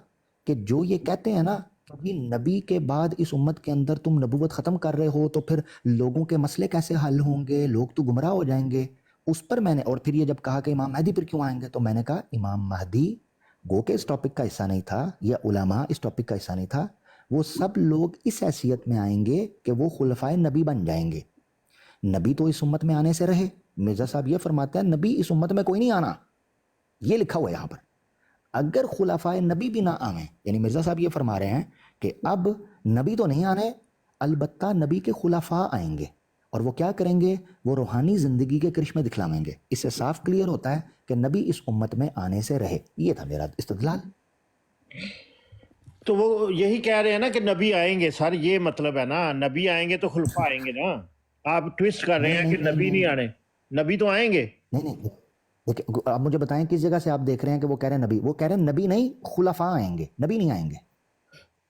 Speaker 1: کہ جو یہ کہتے ہیں نا کہ نبی کے بعد اس امت کے اندر تم نبوت ختم کر رہے ہو تو پھر لوگوں کے مسئلے کیسے حل ہوں گے، لوگ تو گمراہ ہو جائیں گے. اس پر میں نے، اور پھر یہ جب کہا کہ امام مہدی پھر کیوں آئیں گے، تو میں نے کہا امام مہدی گو کہ اس ٹاپک کا حصہ نہیں تھا، یا علماء اس ٹاپک کا حصہ نہیں تھا. وہ سب لوگ اس حیثیت میں آئیں گے کہ وہ خلفائے نبی بن جائیں گے. نبی تو اس امت میں آنے سے رہے. مرزا صاحب یہ فرماتے ہیں نبی اس امت میں کوئی نہیں آنا، یہ لکھا ہوا ہے یہاں پر. اگر خلفائے نبی بھی نہ آویں، یعنی مرزا صاحب یہ فرما رہے ہیں کہ اب نبی تو نہیں آنے، البتہ نبی کے خلفاء آئیں گے، اور وہ کیا کریں گے، وہ روحانی زندگی کے کرشمے دکھلاویں گے. اس سے صاف کلیئر ہوتا ہے کہ نبی اس امت میں آنے سے رہے. یہ تھا میرا استدلال.
Speaker 2: تو وہ یہی کہہ رہے ہیں نا کہ نبی آئیں گے سر، یہ مطلب ہے نا، نبی آئیں گے تو خلفاء آئیں گے نا. آپ ٹویسٹ کر رہے ہیں کہ نبی نہیں آنے، نبی تو آئیں گے.
Speaker 1: نہیں، آپ مجھے بتائیں کس جگہ سے آپ دیکھ رہے ہیں کہ وہ کہہ رہے ہیں نبی، وہ کہہ رہے ہیں نبی نہیں خلفاء آئیں گے، نبی نہیں آئیں گے.